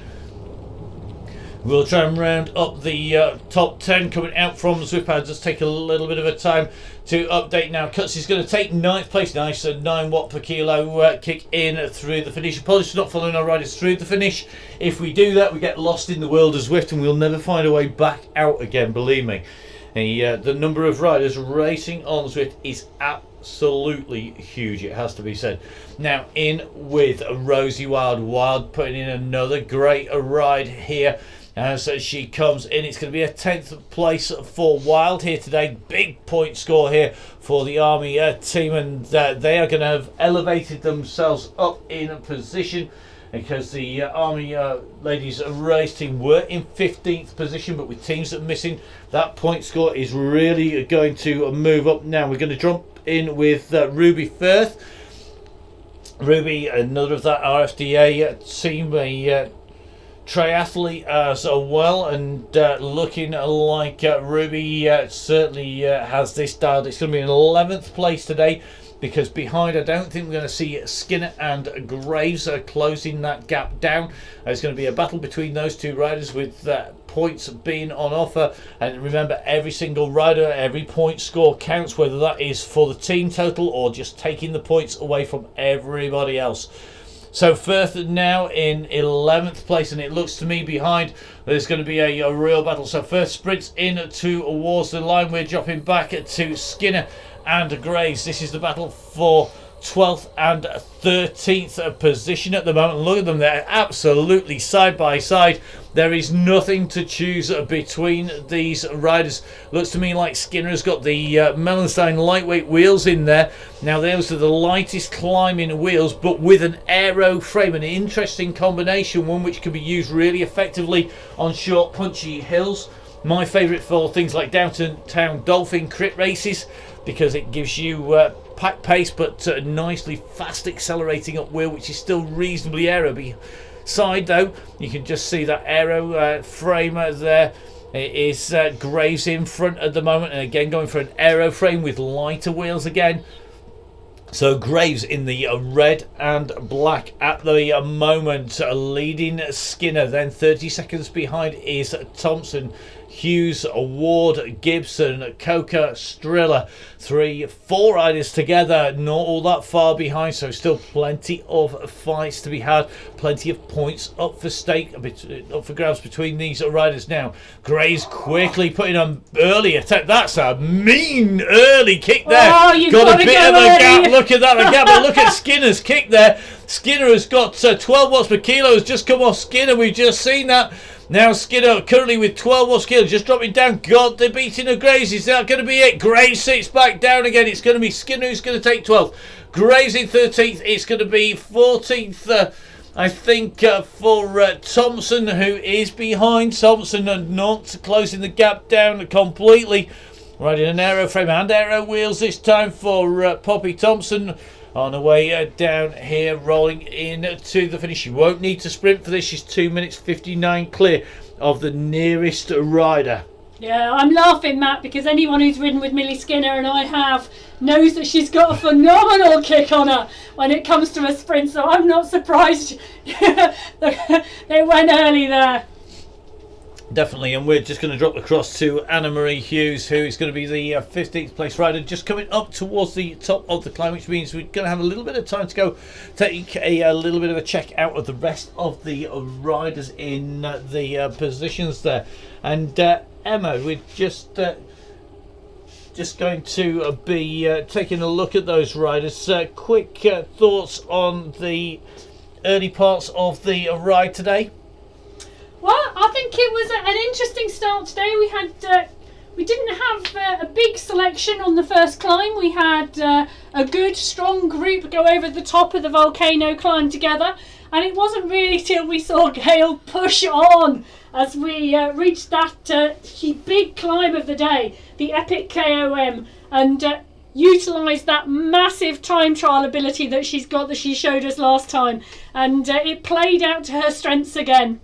We'll try and round up the top 10 coming out from Zwift Pad. Just take a little bit of a time to update now. Cuts is going to take 9th place. Nice 9 watt per kilo kick in through the finish. Apologies for not following our riders through the finish. If we do that, we get lost in the world of Zwift and we'll never find a way back out again, believe me. The number of riders racing on Zwift is absolutely huge, it has to be said. Now in with Rosie Wild putting in another great ride here. As she comes in, it's going to be a 10th place for Wild here today. Big point score here for the Army team, and they are going to have elevated themselves up in position, because the Army ladies race team were in 15th position, but with teams that are missing, that point score is really going to move up. Now we're going to jump in with Ruby Firth. Ruby, another of that RFDA team, a triathlete as well, and looking like Ruby certainly has this dialed. It's going to be in 11th place today, because behind I don't think we're going to see Skinner and Graves closing that gap down. It's going to be a battle between those two riders, with points being on offer. And remember, every single rider, every point score counts, whether that is for the team total or just taking the points away from everybody else. So Firth now in 11th place, and it looks to me behind there's going to be a real battle. So Firth sprints in towards the line. We're dropping back to Skinner and Graves. This is the battle for 12th and 13th position at the moment. Look at them, they're absolutely side by side. There is nothing to choose between these riders. Looks to me like Skinner has got the Melenstein lightweight wheels in there. Now those are the lightest climbing wheels, but with an aero frame, an interesting combination, one which can be used really effectively on short punchy hills. My favourite for things like downtown Dolphin crit races, because it gives you pack pace but nicely fast accelerating up wheel, which is still reasonably aero. Beside though, you can just see that aero frame there. It is Graves in front at the moment, and again going for an aero frame with lighter wheels again. So Graves in the red and black at the moment, leading Skinner. Then 30 seconds behind is Thompson, Hughes, Ward, Gibson, Coker, Striller. 3-4 riders together, not all that far behind, so still plenty of fights to be had, plenty of points up for stake, up for grabs between these riders. Now Graves quickly putting on early attack. That's a mean early kick there. Oh, you've got a bit of a gap. Look at that, the gap, but look at Skinner's kick there. Skinner has got 12 watts per kilo, has just come off Skinner. We've just seen that. Now Skinner currently with 12 watts per kilo, just dropping down. God, they're beating of Graves. Is that going to be it? Graves sits back down again. It's going to be Skinner who's going to take 12th. Graves in 13th. It's going to be 14th, I think, for Thompson, who is behind. Thompson and not closing the gap down completely. Riding an aero frame and aero wheels this time for Poppy Thompson. On her way down here, rolling in to the finish. She won't need to sprint for this. She's 2 minutes 59 clear of the nearest rider. Yeah, I'm laughing, Matt, because anyone who's ridden with Millie Skinner, and I have, knows that she's got a phenomenal kick on her when it comes to a sprint, so I'm not surprised they went early there. Definitely, and we're just going to drop across to Anna-Marie Hughes, who is going to be the 15th place rider, just coming up towards the top of the climb, which means we're going to have a little bit of time to go take a little bit of a check out of the rest of the riders in the positions there. And Emma, we're just going to be taking a look at those riders. Quick thoughts on the early parts of the ride today? Well, I think it was an interesting start today. We didn't have a big selection on the first climb. We had a good, strong group go over the top of the volcano climb together, and it wasn't really till we saw Gail push on as we reached that big climb of the day, the epic KOM, and utilised that massive time trial ability that she's got, that she showed us last time, and it played out to her strengths again.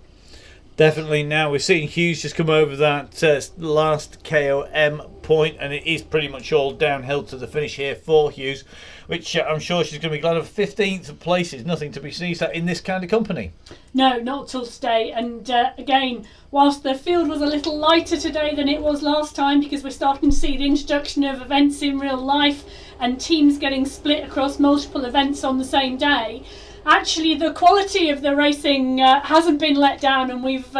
Definitely. Now we're seeing Hughes just come over that last KOM point, and it is pretty much all downhill to the finish here for Hughes, which I'm sure she's going to be glad of. 15th place is nothing to be sneezed at in this kind of company. No, not till today. And again, whilst the field was a little lighter today than it was last time, because we're starting to see the introduction of events in real life and teams getting split across multiple events on the same day, actually the quality of the racing hasn't been let down, and we've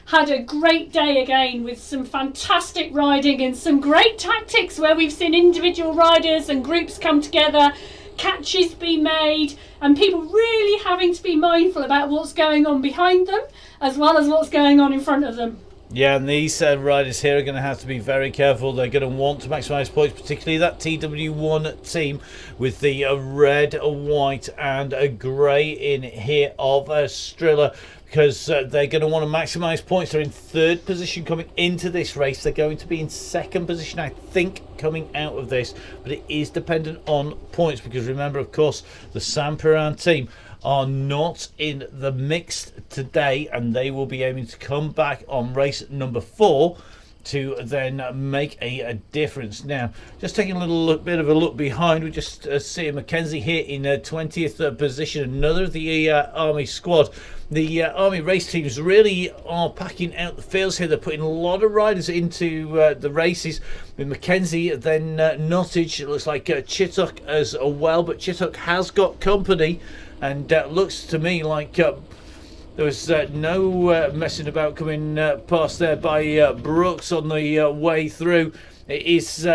had a great day again with some fantastic riding and some great tactics where we've seen individual riders and groups come together, catches be made, and people really having to be mindful about what's going on behind them as well as what's going on in front of them. Yeah, and these riders here are going to have to be very careful. They're going to want to maximise points, particularly that TW1 team with the red, white and a grey in here of Striller, because they're going to want to maximise points. They're in third position coming into this race. They're going to be in second position, I think, coming out of this, but it is dependent on points, because remember, of course, the Sampiran team are not in the mix today, and they will be aiming to come back on race number 4 to then make a difference. Now, just taking a little bit of a look behind, we just see Mackenzie here in 20th position, another of the Army squad. The Army race teams really are packing out the fields here. They're putting a lot of riders into the races with Mackenzie, then Nottage. It looks like Chittock as well, but Chittock has got company, and looks to me like there was no messing about coming past there by Brooks on the way through. It is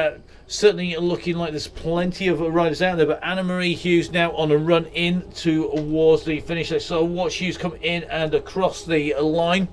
certainly looking like there's plenty of riders out there, but Anna Marie Hughes now on a run in towards the finish. So watch Hughes come in and across the line.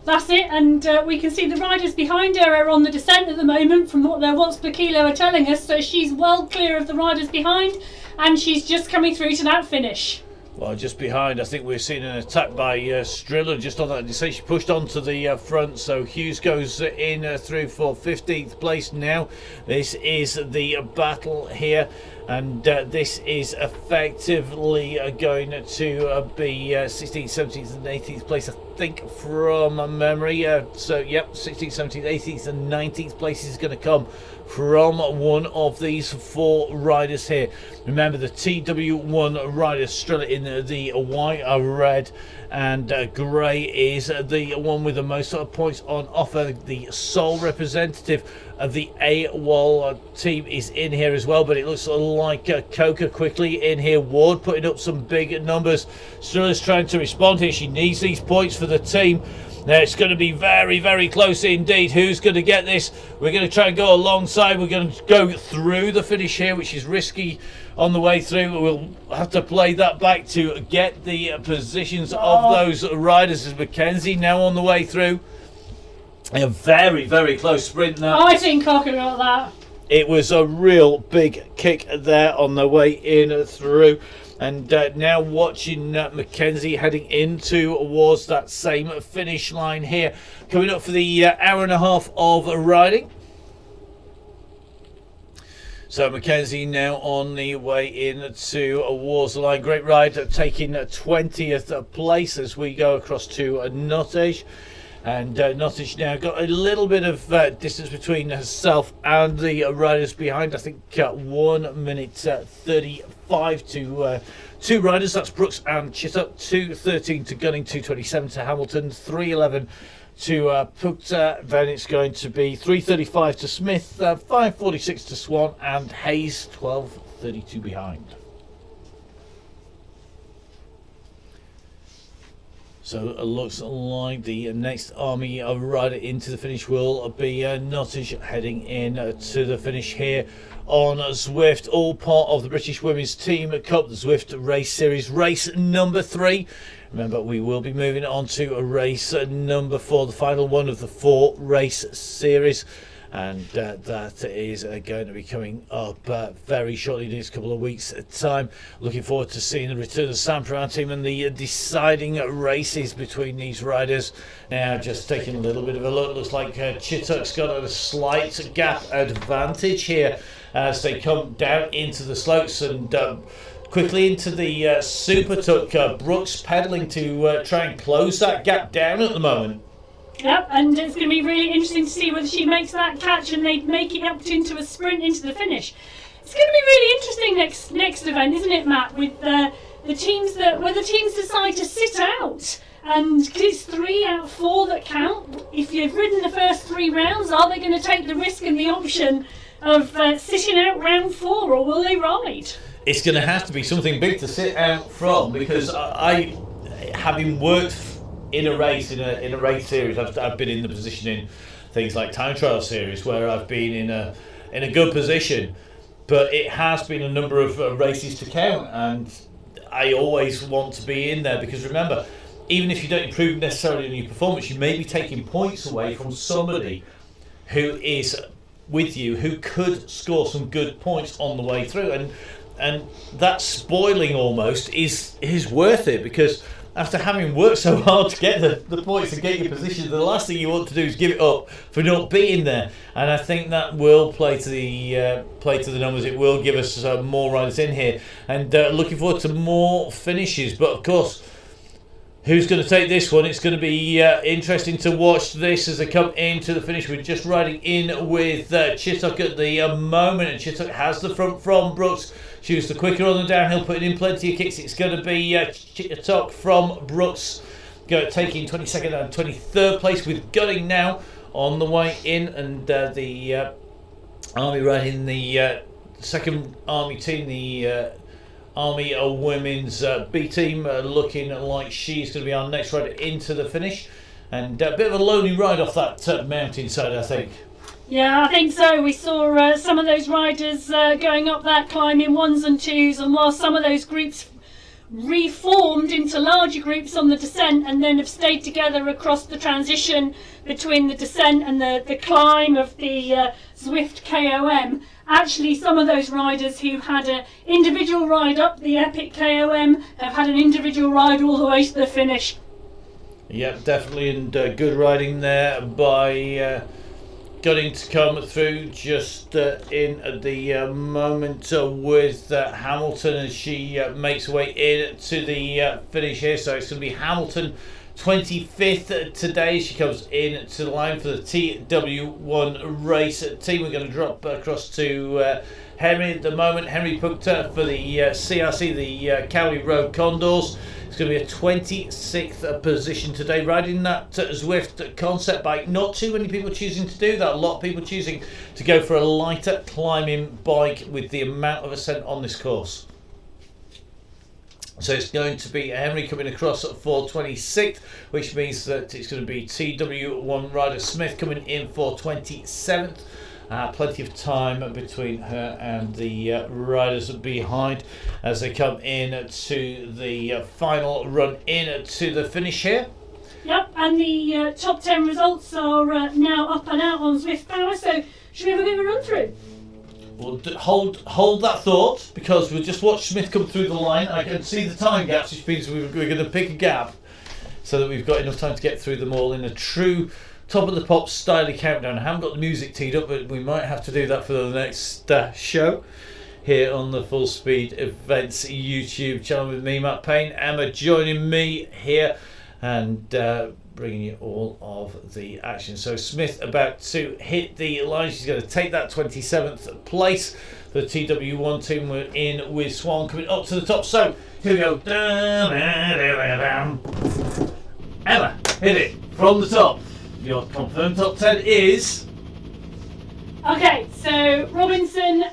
That's it, and we can see the riders behind her are on the descent at the moment from what their watts per kilo are telling us, so she's well clear of the riders behind, and she's just coming through to that finish. Well, just behind, I think we're seeing an attack by Striller just on that. She pushed onto the front, so Hughes goes in through for 15th place now. This is the battle here, and this is effectively going to be 16th, 17th and 18th place, I think, from memory. So, yep, 16th, 17th, 18th and 19th place is going to come from one of these 4 riders here. Remember, the TW1 riders, Striller in the white, red and grey, is the one with the most points on offer. The sole representative of the AWOL team is in here as well, but it looks like Coca quickly in here. Ward putting up some big numbers. Striller's trying to respond here. She needs these points for the team. Now it's going to be very, very close indeed. Who's going to get this? We're going to try and go alongside. We're going to go through the finish here, which is risky on the way through. We'll have to play that back to get the positions of those riders. As Mackenzie now on the way through. A very, very close sprint now. I think Cocker got that. It was a real big kick there on the way in through. And now watching Mackenzie heading in towards that same finish line here. Coming up for the hour and a half of riding. So Mackenzie now on the way in towards the line. Great ride, taking 20th place as we go across to Nottage. And Nottage now got a little bit of distance between herself and the riders behind. I think 1 minute 35 to 2 riders. That's Brooks and Chittuck. 2:13 to Gunning, 2:27 to Hamilton, 3:11 to Pukta. Then it's going to be 3:35 to Smith, 5:46 to Swan, and Hayes 12:32 behind. So it looks like the next Army rider into the finish will be Nottage heading in to the finish here on Zwift. All part of the British Women's Team Cup, the Zwift Race Series, race number 3. Remember, we will be moving on to a race number 4, the final one of the 4 race series. And that is going to be coming up very shortly, in a couple of weeks' time. Looking forward to seeing the return of the Sampiran team and the deciding races between these riders. Now, just taking a little bit of a look, looks like Chittuck's got a slight gap advantage here as they come down into the slopes, and quickly into the Super Tuck. Brooks pedalling to try and close that gap down at the moment. Yep, and it's going to be really interesting to see whether she makes that catch and they make it up into a sprint into the finish. It's going to be really interesting next event, isn't it, Matt? With the teams where the teams decide to sit out, and because it's 3 out of 4 that count. If you've ridden the first 3 rounds, are they going to take the risk and the option of sitting out round 4, or will they ride? It's going to have to be something big to sit out from, because I having worked in a race in a race series, I've been in the position in things like time trial series where I've been in a good position, but it has been a number of races to count, and I always want to be in there, because remember, even if you don't improve necessarily in your performance, you may be taking points away from somebody who is with you who could score some good points on the way through, and that spoiling almost is worth it, because after having worked so hard to get the points and get your position, the last thing you want to do is give it up for not being there. And I think that will play to the numbers. It will give us more riders in here, and looking forward to more finishes. But of course, who's going to take this one? It's going to be interesting to watch this as they come into the finish. We're just riding in with Chittock at the moment, and Chittock has the front from Brooks. She was the quicker on the downhill, putting in plenty of kicks. It's going to be Chittock from Brooks taking 22nd and 23rd place, with Gunning now on the way in, and the Army riding the second Army team, the Army Women's B team, looking like she's going to be our next rider into the finish, and a bit of a lonely ride off that mountainside, I think. Yeah, I think so. We saw some of those riders going up that climb in 1s and 2s, and while some of those groups reformed into larger groups on the descent and then have stayed together across the transition between the descent and the climb of the Zwift KOM, actually some of those riders who had an individual ride up the epic KOM have had an individual ride all the way to the finish. Yep, definitely, and good riding there by Gunning to come through just in at the moment with Hamilton, as she makes her way in to the finish here. So it's going to be Hamilton 25th today. She comes in to the line for the TW1 race team. We're going to drop across to Henry at the moment. Henry booked for the CRC, the Cowley Road Condors. It's going to be a 26th position today, riding that Zwift concept bike. Not too many people choosing to do that. A lot of people choosing to go for a lighter climbing bike with the amount of ascent on this course. So it's going to be Henry coming across for 26th, which means that it's going to be TW1 rider Smith coming in for 27th. Plenty of time between her and the riders behind as they come in to the final run in to the finish here. Yep, and the top 10 results are now up and out on Zwift Power, so should we have a bit of a run through? Well, hold that thought, because we'll just watch Smith come through the line. I can see the time gaps, which means we're going to pick a gap so that we've got enough time to get through them all in a true top of the pop styly countdown. I haven't got the music teed up, but we might have to do that for the next show here on the Full Speed Events YouTube channel with me, Matt Payne. Emma joining me here and bringing you all of the action. So Smith about to hit the line. She's going to take that 27th place. The TW1 team were in with Swan coming up to the top. So here we go. Emma, hit it from the top. Your confirmed top 10 is... Okay, so Robinson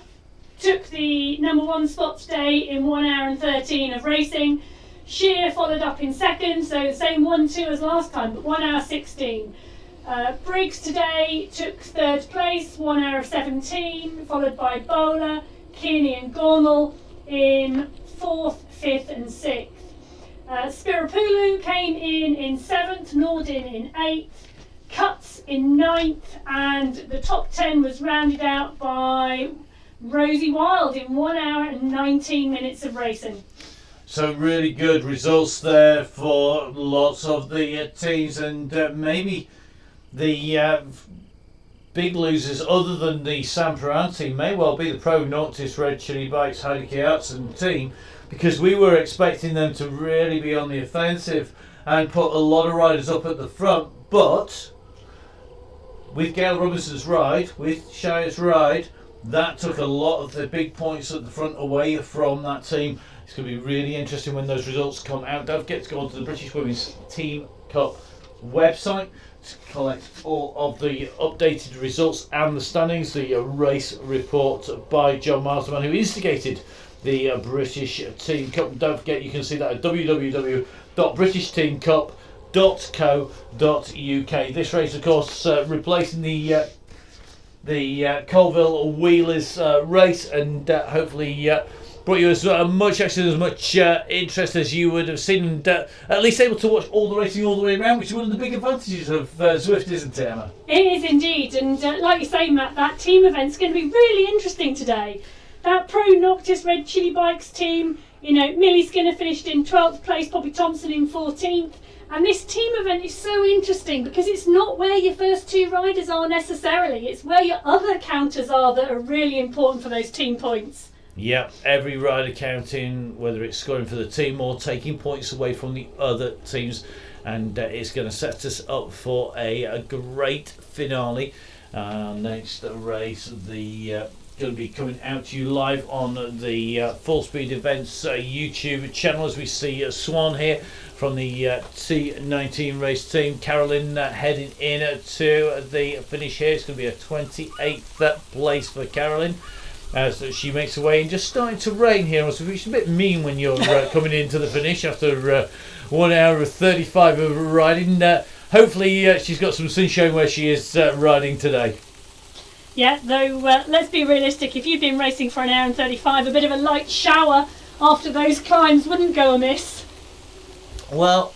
took the number 1 spot today in 1 hour and 13 of racing. Shear followed up in second, so the same 1-2 as last time, but 1 hour 16. Briggs today took 3rd place, 1 hour of 17, followed by Bowler, Kearney and Gornell in 4th, 5th and 6th. Spirapulu came in 7th, Nordin in 8th, Cuts in 9th, and the top 10 was rounded out by Rosie Wild in 1 hour and 19 minutes of racing. So really good results there for lots of the teams, and maybe the big losers other than the Samparan team may well be the Pro Noctis Red Chili Bikes Heidi Artson team, because we were expecting them to really be on the offensive and put a lot of riders up at the front, but with Gail Robinson's ride, with Shire's ride, that took a lot of the big points at the front away from that team. It's going to be really interesting when those results come out. Don't forget to go onto the British Women's Team Cup website to collect all of the updated results and the standings. The race report by John Masterman, who instigated the British Team Cup. And don't forget, you can see that at www.britishteamcup.co.uk. This race, of course, replacing the Colville Wheelers race, and hopefully brought you as much action, as much interest as you would have seen, and at least able to watch all the racing all the way around, which is one of the big advantages of Zwift, isn't it, Emma? It is indeed, and like you say, Matt, that team event's going to be really interesting today. That Pro Noctis Red Chili Bikes team, Millie Skinner finished in 12th place, Poppy Thompson in 14th. And this team event is so interesting because it's not where your first two riders are necessarily. It's where your other counters are that are really important for those team points. Yeah, every rider counting, whether it's scoring for the team or taking points away from the other teams. And it's going to set us up for a great finale. Next race, going to be coming out to you live on the Full Speed Events YouTube channel, as we see Swan here from the T19 race team. Carolyn heading in to the finish here. It's going to be a 28th place for Carolyn as she makes her way in. Just starting to rain here, so it's a bit mean when you're coming into the finish after 1 hour of 35 of riding. Hopefully she's got some sunshine where she is riding today. Yeah, though let's be realistic, if you've been racing for 1 hour and 35, a bit of a light shower after those climbs wouldn't go amiss. Well,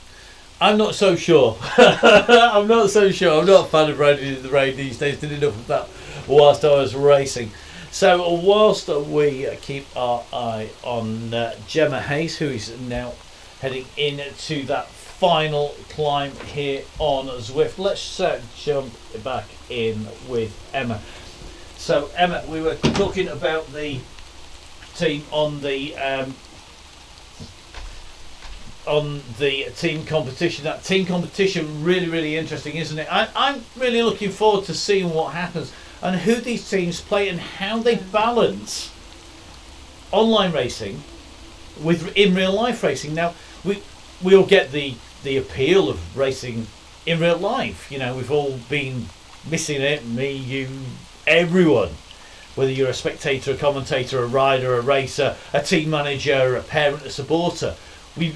I'm not so sure. I'm not so sure. I'm not a fan of riding in the rain these days. Did enough of that whilst I was racing. So whilst we keep our eye on Gemma Hayes, who is now heading into that final climb here on Zwift, let's jump back in with Emma. So Emma, we were talking about the team on the team competition. That team competition, really interesting, isn't it? I'm really looking forward to seeing what happens and who these teams play and how they balance online racing with in real life racing. Now we all get the appeal of racing in real life. We've all been missing it, me, you, everyone, whether you're a spectator, a commentator, a rider, a racer, a team manager, a parent, a supporter. We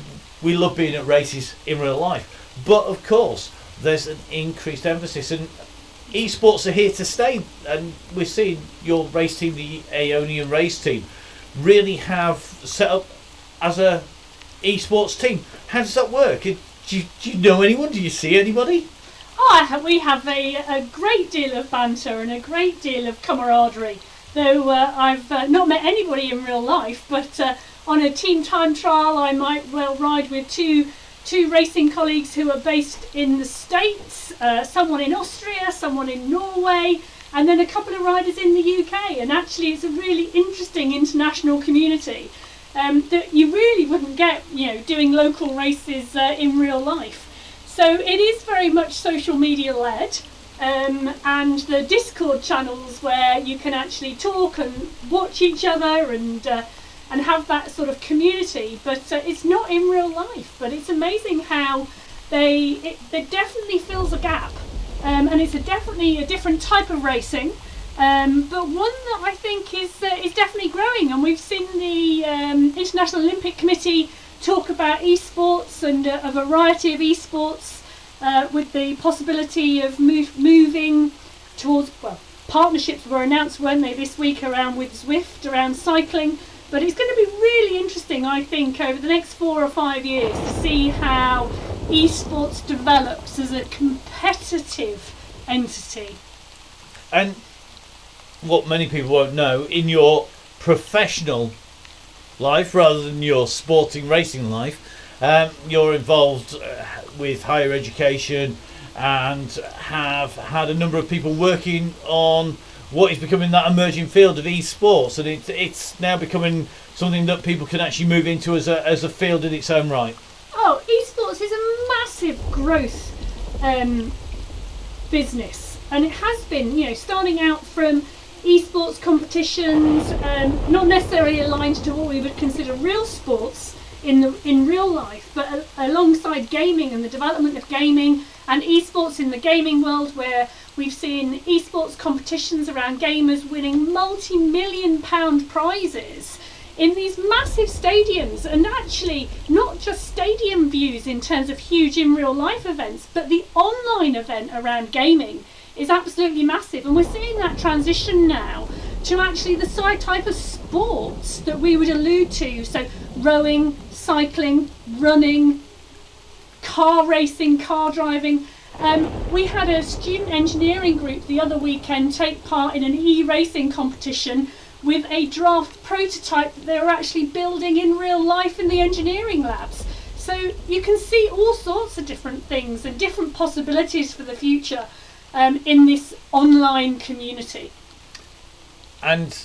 love being at races in real life, but of course there's an increased emphasis, and esports are here to stay, and we're seeing your race team, the Aeonian race team, really have set up as a esports team. How does that work? Do you know anyone? Do you see anybody? We have a great deal of banter and a great deal of camaraderie, though I've not met anybody in real life, but on a team time trial I might well ride with two racing colleagues who are based in the States, someone in Austria, someone in Norway, and then a couple of riders in the UK. And actually it's a really interesting international community that you really wouldn't get doing local races in real life. So it is very much social media led, and the Discord channels where you can actually talk and watch each other and have that sort of community, but it's not in real life. But it's amazing how there definitely fills a gap, and it's definitely a different type of racing, but one that I think is definitely growing. And we've seen the International Olympic Committee talk about esports and a variety of esports, with the possibility of moving towards, partnerships were announced, weren't they, this week with Zwift around cycling. But it's going to be really interesting, I think, over the next 4 or 5 years to see how esports develops as a competitive entity. And what many people won't know, in your professional life rather than your sporting racing life, you're involved with higher education and have had a number of people working on what is becoming that emerging field of esports, and it's now becoming something that people can actually move into as a field in its own right. Oh, esports is a massive growth business, and it has been, starting out from esports competitions, not necessarily aligned to what we would consider real sports in real life, but alongside gaming and the development of gaming and esports in the gaming world, where we've seen esports competitions around gamers winning multi-million pound prizes in these massive stadiums, and actually not just stadium views in terms of huge in real life events, but the online event around gaming is absolutely massive. And we're seeing that transition now to actually the type of sports that we would allude to, so rowing, cycling, running, car racing, car driving. We had a student engineering group the other weekend take part in an e-racing competition with a draft prototype that they were actually building in real life in the engineering labs. So you can see all sorts of different things and different possibilities for the future in this online community. And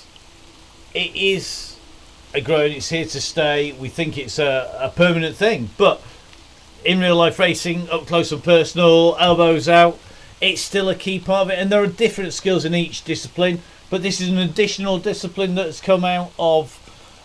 it is a growing, it's here to stay. We think it's a permanent thing, but in real life racing, up close and personal, elbows out, it's still a key part of it, and there are different skills in each discipline, but this is an additional discipline that's come out of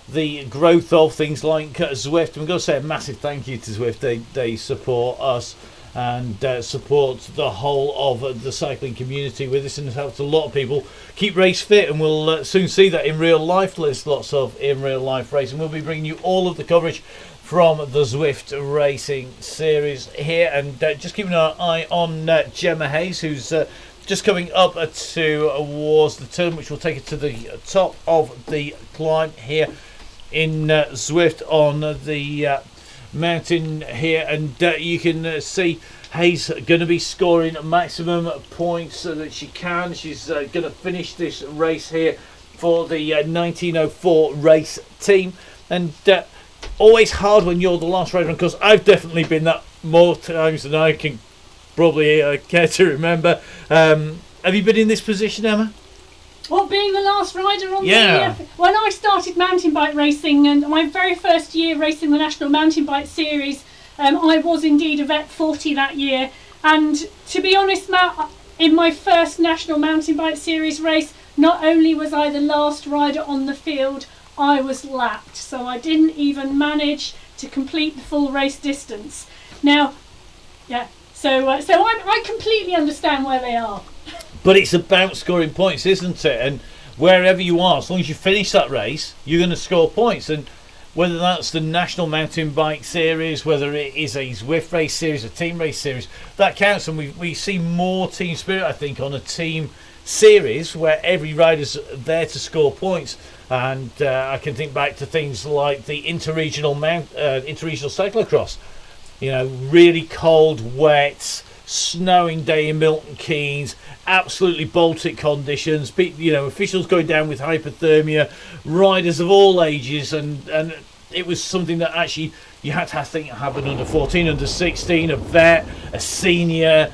the growth of things like Zwift. And we've got to say a massive thank you to Zwift. They support us and support the whole of the cycling community with this, and has helped a lot of people keep race fit, and we'll soon see that in real life. There's lots of in real life racing. We'll be bringing you all of the coverage from the Zwift Racing Series here, and just keeping an eye on Gemma Hayes, who's just coming up towards the turn, which will take it to the top of the climb here in Zwift on the mountain here, and you can see Hayes going to be scoring maximum points so that she can. She's going to finish this race here for the 1904 race team, and always hard when you're the last rider, because I've definitely been that more times than I can probably care to remember. Have you been in this position, Emma? Well, being the last rider on Yeah. when I started mountain bike racing, and my very first year racing the National Mountain Bike Series, I was indeed a Vet 40 that year. And to be honest, Matt, in my first National Mountain Bike Series race, not only was I the last rider on the field, I was lapped. So I didn't even manage to complete the full race distance. Now, yeah, so I completely understand where they are. But it's about scoring points, isn't it? And wherever you are, as long as you finish that race, you're going to score points. And whether that's the National Mountain Bike Series, whether it is a Zwift Race Series, a team race series, that counts. And we see more team spirit, I think, on a team series where every rider's there to score points. And I can think back to things like the interregional cyclocross. Really cold, wet, snowing day in Milton Keynes, absolutely Baltic conditions, officials going down with hypothermia, riders of all ages, and it was something that actually you had to have an under 14, under 16, a vet, a senior,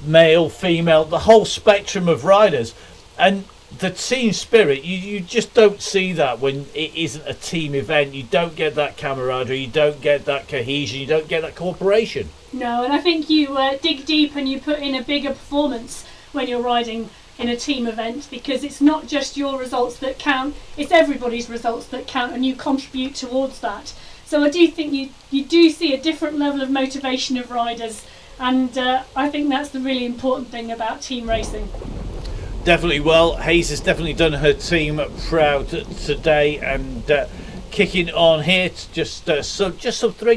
male, female, the whole spectrum of riders. And the team spirit, you just don't see that when it isn't a team event. You don't get that camaraderie, you don't get that cohesion, you don't get that cooperation. No, and I think you dig deep and you put in a bigger performance when you're riding in a team event, because it's not just your results that count, it's everybody's results that count, and you contribute towards that. So I do think you do see a different level of motivation of riders, and I think that's the really important thing about team racing. Definitely. Well, Hayes has definitely done her team proud today, and kicking on here to just sub 3,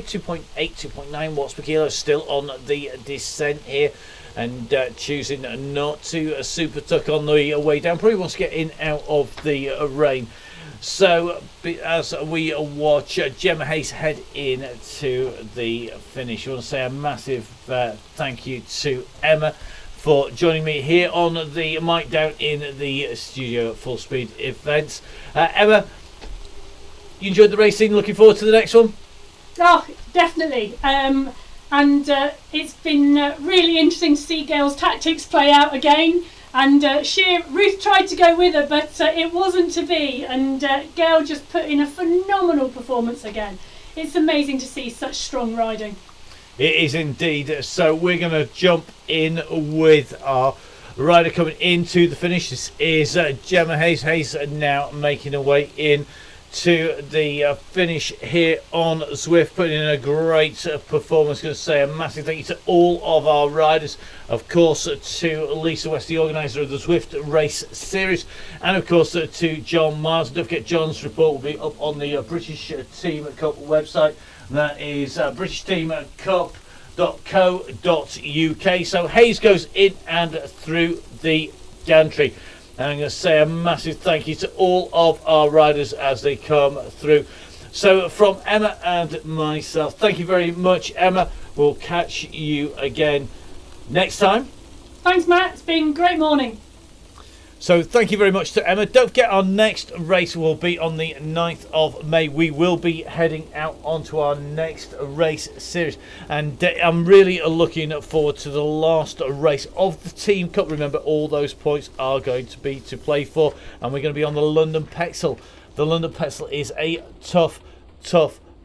2.8, 2.9 watts per kilo, still on the descent here, and choosing not to super tuck on the way down. Probably wants to get in out of the rain. So as we watch Gemma Hayes head in to the finish, I want to say a massive thank you to Emma for joining me here on the mic down in the studio at Full Speed Events. Emma, you enjoyed the racing? Looking forward to the next one? Oh, definitely. And it's been really interesting to see Gail's tactics play out again. And Ruth tried to go with her, but it wasn't to be. And Gail just put in a phenomenal performance again. It's amazing to see such strong riding. It is indeed. So we're going to jump in with our rider coming into the finish. This is Gemma Hayes. Hayes now making her way in to the finish here on Zwift, putting in a great performance. Going to say a massive thank you to all of our riders, of course to Lisa West, the organiser of the Zwift Race Series, and of course to John Miles. Don't forget, John's report will be up on the British Team Cup website. That is britishteamcup.co.uk. So Hayes goes in and through the gantry. And I'm going to say a massive thank you to all of our riders as they come through. So from Emma and myself, thank you very much, Emma. We'll catch you again next time. Thanks, Matt. It's been a great morning. So thank you very much to Emma. Don't forget, our next race will be on the 9th of May. We will be heading out onto our next race series. And I'm really looking forward to the last race of the Team Cup. Remember, all those points are going to be to play for. And we're going to be on the London Pexel. The London Pexel is a tough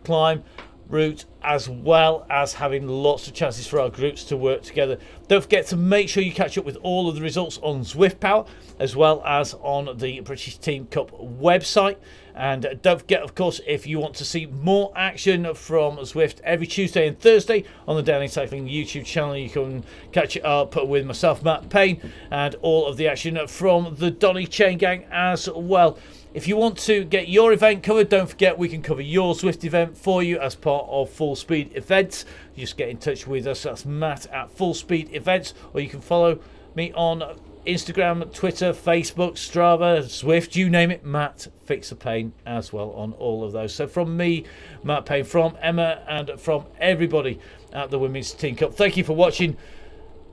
climb route, as well as having lots of chances for our groups to work together. Don't forget to make sure you catch up with all of the results on Zwift Power, as well as on the British Team Cup website. And don't forget, of course, if you want to see more action from Zwift every Tuesday and Thursday on the Downhill Cycling YouTube channel, you can catch it up with myself, Matt Payne, and all of the action from the Donny Chain Gang as well. If you want to get your event covered, don't forget we can cover your Zwift event for you as part of Full Speed Events. Just get in touch with us. That's Matt at Full Speed Events, or you can follow me on Instagram, Twitter, Facebook, Strava, Zwift, you name it. Matt Fixer Payne as well on all of those. So from me, Matt Payne, from Emma, and from everybody at the Women's Team Cup, thank you for watching.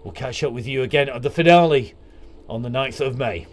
We'll catch up with you again at the finale on the 9th of May.